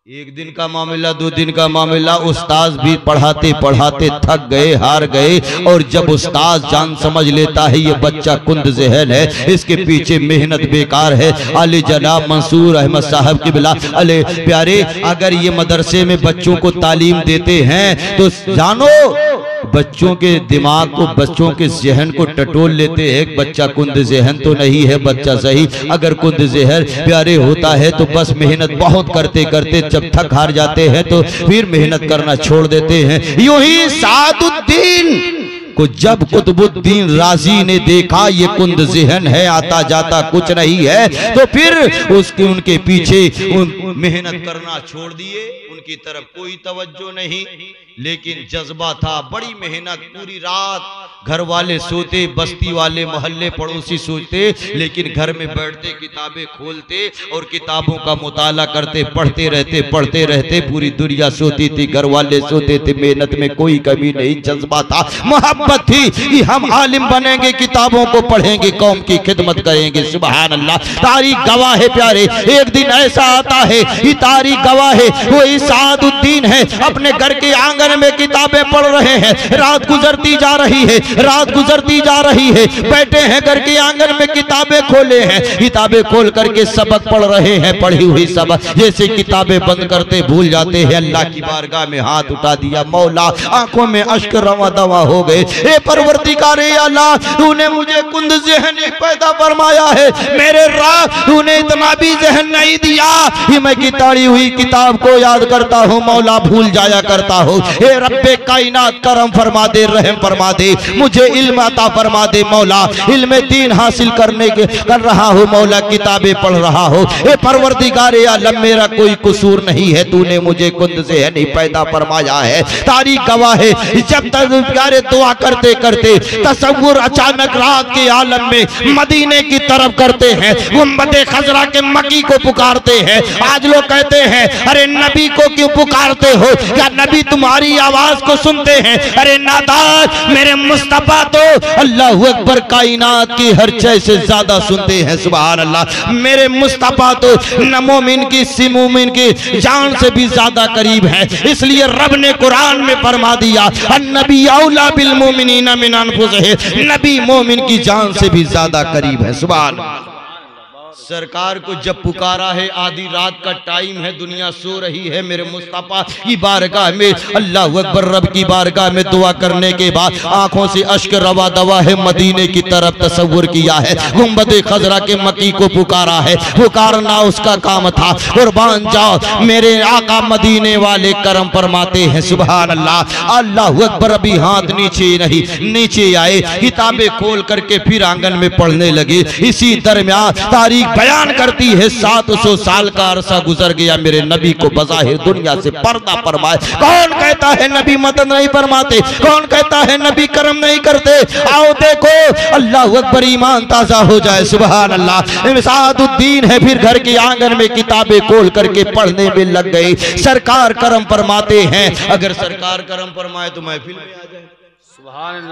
एक दिन का मामला, 2 दिन का मामला, उस्ताद भी पढ़ाते पढ़ाते थक गए, हार गए। और जब उस्ताद जान समझ लेता है ये बच्चा कुंद ज़हन है, इसके पीछे मेहनत बेकार है, अली जनाब मंसूर अहमद साहब की बिला अले प्यारे, अगर ये मदरसे में बच्चों को तालीम देते हैं तो जानो बच्चों के दिमाग को, बच्चों के ज़हन को टटोल लेते हैं। बच्चा कुंद ज़हन तो नहीं है बच्चा सही, अगर कुंद ज़हन प्यारे होता है तो बस मेहनत बहुत करते करते जब थक हार जाते हैं तो फिर मेहनत करना छोड़ देते हैं। यूं ही सादुद्दीन को जब कुतुबुद्दीन राजी ने देखा ये कुंद ज़हन है, आता जाता कुछ नहीं है, तो फिर उसके उनके पीछे मेहनत करना छोड़ दिए, उनकी तरफ कोई तवज्जो नहीं। लेकिन जज्बा था, बड़ी मेहनत, पूरी रात घर वाले सोते, बस्ती वाले मोहल्ले पड़ोसी सोते, लेकिन घर में बैठते, किताबें खोलते और किताबों का मुताला करते, पढ़ते रहते। पूरी दुनिया सोती थी, घर वाले सोते थे, मेहनत में कोई कमी नहीं, जज्बा था, मोहब्बत थी कि हम आलिम बनेंगे, किताबों को पढ़ेंगे, कौम की खिदमत करेंगे। सुभान अल्लाह। तारीख गवाह है प्यारे, एक दिन ऐसा आता है, ये तारीख गवाह है, वही सादुद्दीन है, अपने घर के आंगन में किताबें पढ़ रहे हैं, रात गुजरती जा रही है, बैठे हैं घर के आंगन में, किताबें खोले हैं, किताबें खोल करके सबक पढ़ रहे हैं, पढ़ी हुई सबक, जैसे किताबें बंद करते भूल जाते हैं, अल्लाह की बारगाह में हाथ उठा दिया, मौला आंखों में अश्क रवा दवा हो गए, ए परवरदिगार अल्लाह, तूने मुझे कुंद ज़हन पैदा फरमाया है, मेरे राह तूने इतना भी ज़हन नहीं दिया कि मैं किताड़ी हुई किताब को याद करता हूँ, मौला भूल जाया करता हूँ। ए रब्बे कायनात करम फरमा दे, रहम फरमा दे, मुझे इल्म अता फरमा दे, मौला इल्म दीन हासिल कर रहा हूँ, मौला किताबें पढ़ रहा हूँ, ए परवरदिगार आलम मेरा कोई कसूर नहीं है, तूने मुझे कुंद ज़हन ही पैदा फरमाया है। तारीख गवाह है, जब तक प्यारे दुआ करते करते तसव्वुर अचानक रात के आलम में मदीने की तरफ करते हैं, गुंबदे खजरा के मकी को पुकारते हैं। आज लोग कहते हैं अरे नबी को क्यों पुकारते हो, क्या नबी तुम्हारी आवाज को सुनते हैं? अरे नादान, मेरे मुस्तफा तो अल्लाह अकबर कायनात की हर चीज से ज्यादा सुनते हैं। सुभान अल्लाह, मेरे मुस्तफा तो न मोमिन की सी मोमिन की जान से भी ज्यादा करीब है। इसलिए रब ने कुरान में फरमा दिया अन्नबी औला बिल मोमिनीना मिन अनफुसिहिम, नबी मोमिन की जान से भी ज्यादा करीब है। सुभान सरकार को जब पुकारा है, आधी रात का टाइम है, दुनिया सो रही है, मेरे मुस्तफा की बारगाह में अल्लाह अकबर रब की बारगाह में दुआ करने के बाद आंखों से अश्क रवा दवा है, मदीने की तरफ तसव्वुर किया है, गुंबदे खजरा के मकी को पुकारा है, पुकारना उसका काम था। कुर्बान जाओ मेरे आका मदीने वाले करम फरमाते हैं। सुभान अल्लाह, अल्लाह अकबर। अभी हाथ नीचे नहीं, नीचे आए, किताबें खोल करके फिर आंगन में पढ़ने लगे। इसी दरमियान तारीख तारीख बयान करती है 700 साल का अरसा गुजर गया, मेरे नबी को बज़ाहिर दुनिया से पर्दा फरमाए। कौन कहता है नबी मदद नहीं फरमाते? कौन कहता है नबी करम नहीं करते? आओ देखो, अल्लाह अकबर, ईमान ताजा हो जाए। सुभान अल्लाह। सादुद्दीन है, फिर घर के आंगन में किताबें खोल करके पढ़ने में लग गई। सरकार करम फरमाते हैं, अगर सरकार करम फरमाए तो महफिल में आ जाए,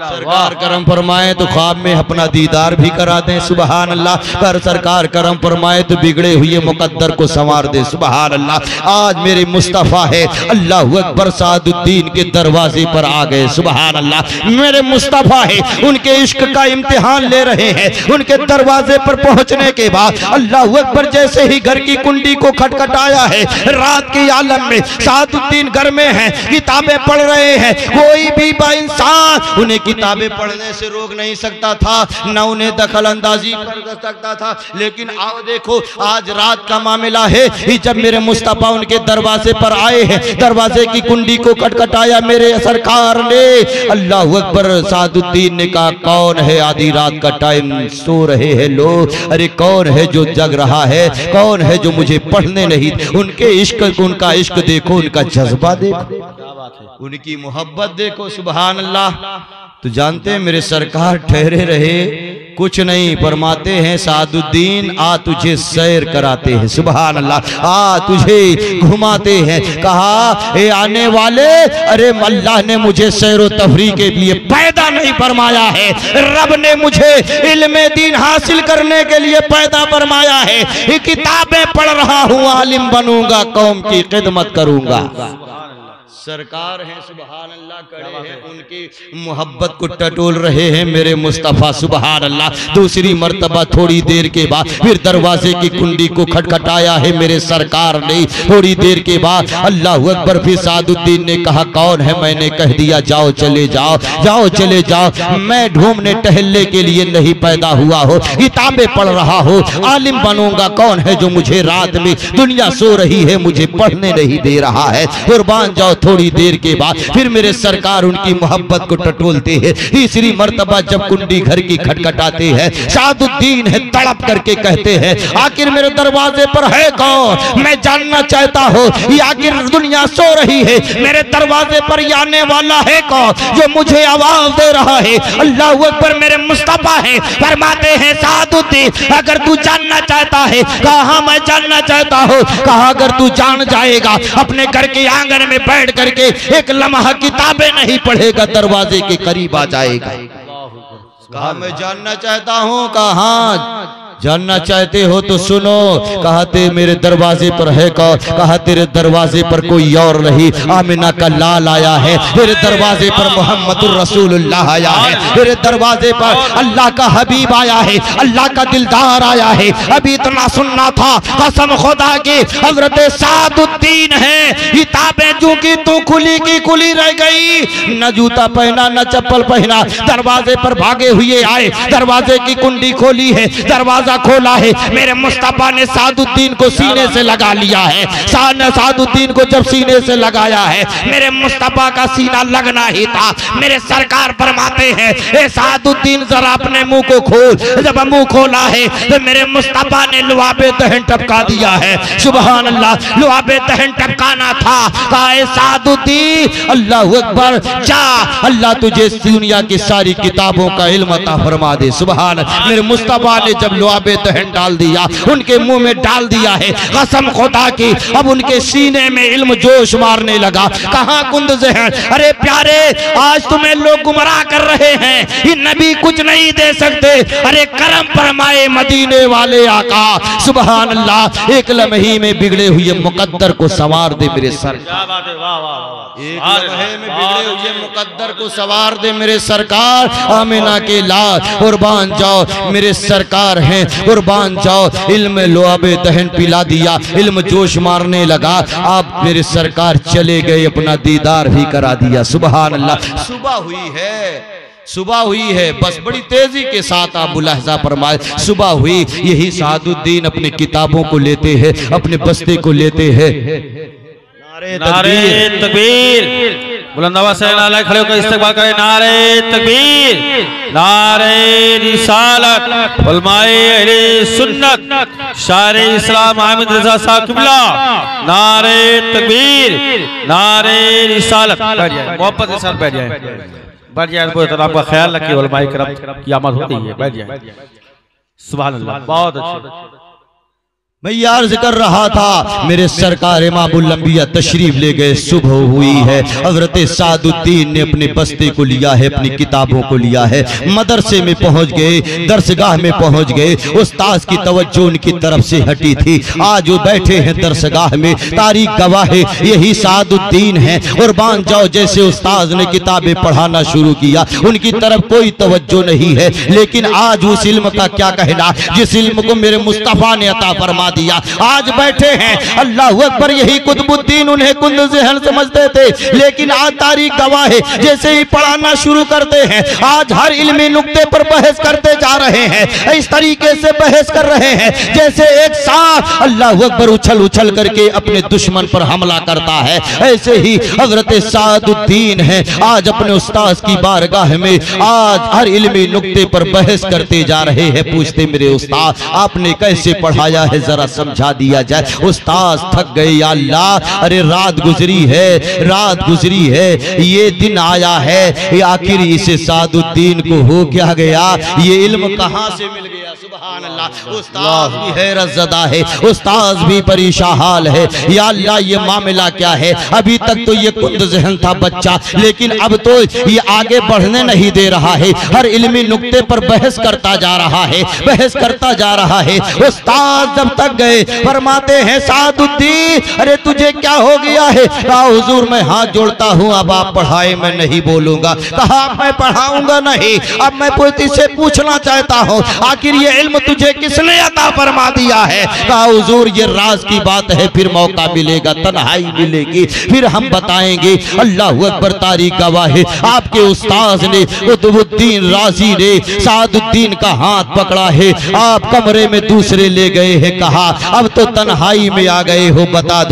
सरकार करम फरमाए तो ख्वाब में अपना दीदार भी करा दें। सुबहान अल्लाह। पर सरकार करम फरमाए तो बिगड़े हुए मुकद्दर को संवार दे। सुबहान अल्लाह। आज मेरे मुस्तफ़ा है, अल्लाह अकबर, सादुद्दीन के दरवाजे पर आ गए। सुबहान अल्लाह। मेरे मुस्तफ़ा है, उनके इश्क का इम्तिहान ले रहे हैं। उनके दरवाजे पर पहुंचने के बाद अल्लाह अकबर जैसे ही घर की कुंडी को खटखटाया है, रात के आलम में सादुद्दीन घर में है, किताबें पढ़ रहे हैं। कोई भी बाइंसान उन्हें किताबें पढ़ने से रोक नहीं सकता था, न उन्हें दखल अंदाजी कर सकता था। लेकिन आओ देखो, आज रात का मामला है, जब मेरे मुस्तफा उनके दरवाजे पर आए हैं, दरवाजे की कुंडी को खटखटाया मेरे सरकार ने। अल्लाह अकबर। सादुद्दीन ने कहा, कौन है? आधी रात का टाइम, सो रहे हैं लोग। अरे कौन है जो जग रहा है? कौन है जो मुझे पढ़ने नहीं? उनके इश्क, उनका इश्क देखो, उनका जज्बा देखो, उनकी मोहब्बत देखो। सुभान अल्लाह। तो जानते हैं मेरे सरकार ठहरे रहे, कुछ नहीं फरमाते हैं, सादुद्दीन आ तुझे सैर कराते हैं। सुभान अल्लाह। आ तुझे घुमाते हैं। कहा, ए आने वाले, अरे अल्लाह ने मुझे सैर व तफरीह के लिए पैदा नहीं फरमाया है, रब ने मुझे इल्मे दीन हासिल करने के लिए पैदा फरमाया है। ये किताबें पढ़ रहा हूँ, आलिम बनूंगा, कौम की खिदमत करूंगा। सरकार है, सुबहान अल्लाह, खड़े हैं, उनकी मोहब्बत को टटोल रहे हैं मेरे मुस्तफ़ा। सुबहान अल्लाह। दूसरी मर्तबा थोड़ी देर के बाद फिर दरवाजे की कुंडी को खटखटाया है मेरे सरकार ने। थोड़ी देर के बाद अल्लाह अकबर, फिर सादुद्दीन ने कहा, कौन है? मैंने कह दिया, जाओ चले जाओ, जाओ चले जाओ। मैं ढूंढने टहलने के लिए नहीं पैदा हुआ हो, किताबें पढ़ रहा हो, आलिम बनूंगा। कौन है जो मुझे रात में, दुनिया सो रही है, मुझे पढ़ने नहीं दे रहा है? कुर्बान जाओ। थोड़ी देर के बाद फिर मेरे सरकार उनकी मोहब्बत को टटोलते हैं। तीसरी मर्तबा जब कुंडी घर की खटखटाते हैं, सादुद्दीन है, तड़प करके कहते हैं, आखिर मेरे दरवाजे पर है कौन? मैं जानना चाहता हूँ, ये आखिर दुनिया सो रही है, मेरे दरवाजे पर आने वाला है कौन जो मुझे आवाज दे रहा है? अल्लाह अकबर। मेरे मुस्तफा है, फरमाते हैं, सादुद्दीन, अगर तू जानना चाहता है, कहा मैं जानना चाहता हूँ। कहा, अगर तू जान जाएगा, अपने घर के आंगन में बैठ करके एक लम्हा किताबें नहीं पढ़ेगा, दरवाजे के करीब आ जाएगा। कहा, मैं जानना चाहता हूँ। कहा, जानना चाहते हो तो सुनो। कहा, मेरे दरवाजे पर है कौन? कहा, तेरे दरवाजे पर कोई और नहीं, आमिना का लाल आया है। तेरे दरवाजे पर मोहम्मदुर रसूलुल्लाह आया है। तेरे दरवाजे पर अल्लाह का हबीब आया है, अल्लाह का दिलदार आया है। अभी इतना सुनना था, कसम खुदा की, हजरत सादुद्दीन है, किताबें जो की तू खुली की खुली रह गई, न जूता पहना न चप्पल पहना, दरवाजे पर भागे हुए आए, दरवाजे की कुंडी खोली है, दरवाजा खोला है। मेरे मुस्तफा ने सादुद्दीन को सीने से लगा लिया है। सादुद्दीन को जब सीने से लगाया है, मेरे मुस्तफा का सीना लगना ही था। मेरे सरकार फरमाते हैं, ए सादुद्दीन, जरा अपने मुंह को खोल। जब मुंह खोला है तो मेरे मुस्तफा ने लुआबे दहन टपका दिया है। सुभान अल्लाह। लुआबे दहन टपकाना था। कहा, सादुद्दीन, अल्लाह अकबर, जा, अल्लाह तुझे दुनिया की सारी किताबों का इल्म अता फरमा दे। सुभान। मेरे मुस्तफा ने जब लुआबे दहन डाल दिया, उनके मुंह में डाल दिया है, कसम खुदा की, अब उनके सीने में इल्म जोश मारने लगा। कहां कुंद ज़हन? अरे प्यारे, आज तुम्हें लोग गुमराह कर रहे हैं, ये नबी कुछ नहीं दे सकते। अरे करम फरमाए मदीने वाले आका। सुभान अल्लाह। एक लम्हे में बिगड़े हुए मुकद्दर को संवार दे मेरे सर। एक लम्हे में बिगड़े हुए मुकद्दर को संवार दे मेरे सरकार। आमिना के लाल, कुर्बान जाओ, मेरे सरकार हैं, कुर्बान जाओ। इल्म लुआबे दहन पिला दिया, इल्म जोश मारने लगा। आप मेरे सरकार चले गए, अपना दीदार भी करा दिया। सुभान अल्लाह। सुबह हुई है, सुबह हुई है, बस बड़ी तेजी के साथ आप मुलाहजा फरमाए, सुबह हुई। यही सादुद्दीन अपने किताबों को लेते हैं, अपने बस्ते को लेते हैं। नारे तकबीर, बुलंदावा से नाले खड़े होकर इस्तेमाल करें। नारे तकबीर, नारे रिसालत, उलमाए अहले सुन्नत, शारे इस्लाम हामिद रजा साहब किबला, नारे तकबीर, नारे रिसालत। बैठ जाए, मोहब्बत के साथ बैठ जाए, बैठ जाए। आपका ख्याल रखिए, उलमाए किराम की आमद होती है। बैठ जाए। सुभान अल्लाह, बहुत अच्छे। मैं ये अर्ज कर रहा था, मेरे सरकार इमामुल अंबिया तशरीफ ले गए, सुबह हुई है। हजरत सादुद्दीन ने अपने बस्ते को लिया है, अपनी किताबों को लिया है, मदरसे में पहुंच गए, दरसगाह में पहुंच गए। उस्ताद की तवज्जो उनकी तरफ से हटी थी। आज वो बैठे हैं दरसगाह में, तारीख गवाह है यही सादुद्दीन है। और मान जाओ जैसे उस्ताद ने किताबें पढ़ाना शुरू किया, उनकी तरफ कोई तवज्जो नहीं है। लेकिन आज उस इल्म का क्या कहना, जिस इल्म को मेरे मुस्तफा ने अता फरमा दिया। आज बैठे हैं, अल्लाह अकबर, यही कुतुबुद्दीन उन्हें कुंद ज़हन समझते थे, लेकिन आज तारीख गवाह है जैसे ही पढ़ाना शुरू करते हैं, आज हर इल्मी नुक्ते पर बहस करते जा रहे हैं। इस तरीके से बहस कर रहे हैं जैसे एक सांप, अल्लाह अकबर, उछल उछल करके अपने दुश्मन पर हमला करता है। ऐसे ही हजरत सादुद्दीन है, आज अपने उस्ताद की बारगाह में आज हर इल्मी नुक्ते पर बहस करते जा रहे हैं। पूछते, मेरे उस्ताद आपने कैसे पढ़ाया है, जरा समझा दिया जाए। उस्ताद थक गए, या अल्लाह, अरे रात गुजरी है, रात गुजरी है, ये दिन आया है, ये आखिर इसे सादुद्दीन को हो क्या गया, ये इल्म कहां से मिल गया। सुभान अल्लाह। उस्ताद भी हैरत ज़दा है, उस्ताद भी परेशान हाल है। या अल्लाह, ये मामला क्या है। अभी तक तो ये कुंद ज़हन था बच्चा, लेकिन अब तो ये आगे बढ़ने नहीं दे रहा है, हर इल्मी नुक्ते पर बहस करता जा रहा है, बहस करता जा रहा है। उस्ताद जब तक गए, फरमाते हैं, सादुद्दीन, अरे तुझे क्या हो गया है। कहा, हुजूर मैं हाथ जोड़ता हूँ, अब आप पढ़ाए, मैं नहीं बोलूंगा। कहा, मैं पढ़ाऊंगा नहीं, अब मैं तुझसे पूछना चाहता हूँ, आखिर ये इल्म तुझे किसने अता फरमा दिया है। कहा, हुजूर ये राज की बात है, फिर मौका मिलेगा, तन्हाई मिलेगी, फिर हम बताएंगे। अल्लाह अकबर, तारीख गवाह है, आपके उस्ताद ने, कुतुबुद्दीन राजी ने सादुद्दीन का हाथ पकड़ा है, आप कमरे में दूसरे ले गए हैं। कहा, अब तो तन्हाई में आ गए हो, बता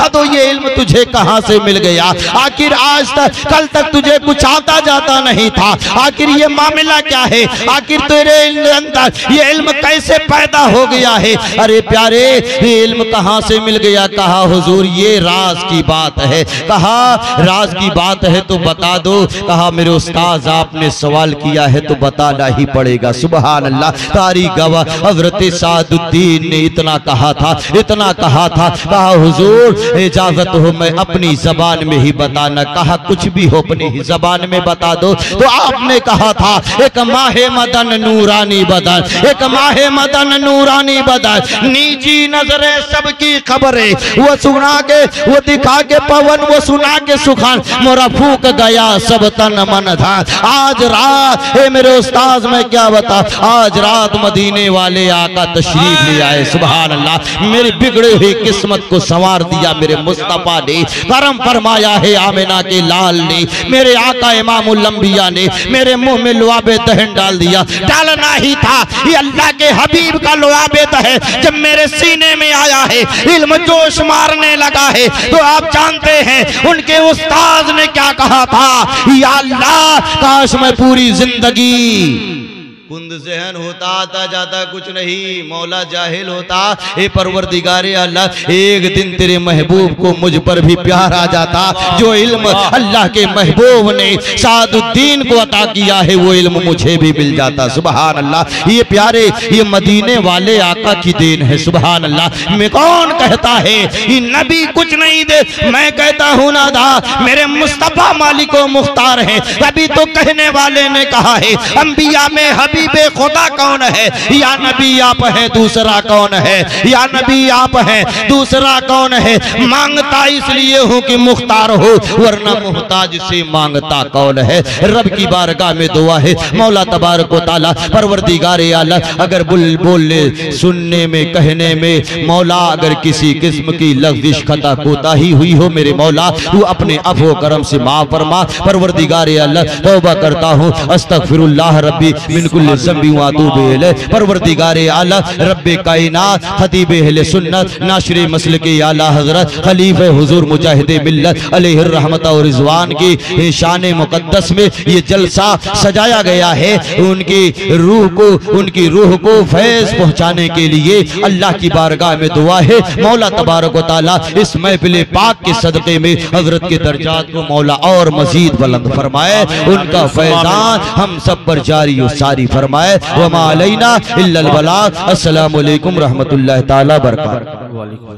दो ये इल्म तुझे कहां से मिल गया। आखिर आज तक, कल तक तुझे कुछ आता जाता नहीं था, आखिर ये मामला क्या है, आखिर तेरे अंदर ये इल्म कैसे पैदा हो गया है। अरे प्यारे, ये इल्म कहां से मिल गया। कहा, हुजूर ये राज की बात है। कहा, राज की बात है तो बता दो। कहा, मेरे उस्ताद आपने सवाल किया है तो बताना ही पड़ेगा। सुभान अल्लाह, तारीख गवाह, हजरत सादुद्दीन ने इतना कहा था, इतना कहा था। कहा, हुजूर इजाजत हो मैं अपनी जबान में ही बताना। कहा, कुछ भी हो अपनी जबान में बता दो। तो आपने कहा था, एक माहे मदन नूरानी बदन, एक माहे मदन नूरानी बदन, निजी नजरे सबकी खबरें, वो सुना के, वो दिखा के पवन, वो सुना के सुखान, मोरा फूक गया सब तन मन धन। आज रात, मेरे उस्ताद में क्या बता, आज रात मदीने वाले आका तशरीफ ले आए। सुभान अल्लाह, मेरी बिगड़ी हुई किस्मत को संवार दिया मेरे मुस्तफा ने, करम फरमाया है आमिना के लाल ने, मेरे आका इमामुल अंबिया ने मेरे मुंह में लुआबे दहन डाल दिया। डालना ही था, ये अल्लाह के हबीब का लुआबे दहन जब मेरे सीने में आया है, इल्म जोश मारने लगा है। तो आप जानते हैं उनके उस्ताद ने क्या कहा था, या अल्लाह, काश मैं पूरी जिंदगी कुंद ज़हन होता, आता जाता कुछ नहीं, मौला जाहिल होता। ए परवरदिगारे अल्लाह, एक दिन तेरे महबूब को मुझ पर भी प्यार आ जाता। जो इल्म अल्लाह के महबूब ने सादुद्दीन को अता किया है, वो इल्म मुझे भी मिल जाता। सुभान अल्लाह, ये प्यारे, ये मदीने वाले आका की देन है। सुभान अल्लाह, मैं कौन कहता है ये नबी कुछ नहीं दे, मैं कहता हूँ ना दा, मेरे मुस्तफा मालिक व मुख्तार है। तभी तो कहने वाले ने कहा है, अंबिया में हबीब खुदा कौन है। या नबी आप हैं, दूसरा कौन है। या नबी आप हैं, दूसरा कौन है। मांगता इसलिए हूँ कि मुख्तार हो, वरना मुहताज से मांगता कौन है। रब की बारगाह में दुआ है, मौला तबारक व तआला, परवरदिगारे आला, अगर बोलने सुनने में, कहने में मौला अगर किसी किस्म की लफ्ज़िश खता कोताही हुई हो, मेरे मौला तू अपने अफ़ो करम से माफ फरमा। परवरदिगारे आला, तौबा करता हूँ, अस्तगफिरुल्लाह रब्बी मिन कुल्ली कुल्लि ज़ंबि व अतूबु इलैह। परवरदिगारे आला रब्बे कायनात खतीब अहले सुन्नत नाशरे मसलक आला हज़रत खलीफे हुजूर मुजाहिदे मिल्लत अलैहि रहमत और रिज़वान की शान मुक़द्दस में ये जलसा सजाया गया है। उनकी रूह को फैज़ पहुँचाने के लिए अल्लाह की बारगाह में दुआ है, मौला तबारक व तआला इस महफिल पाक के सदक़े में हजरत के दर्जात को मौला और मजीद बुलंद फरमाए, उनका फैज़ान हम सब पर जारी और सारी फरमाए। वमा अलैना इल्लल बलाग। अस्सलामु अलैकुम रहमतुल्लाहि तआला बरकातहू।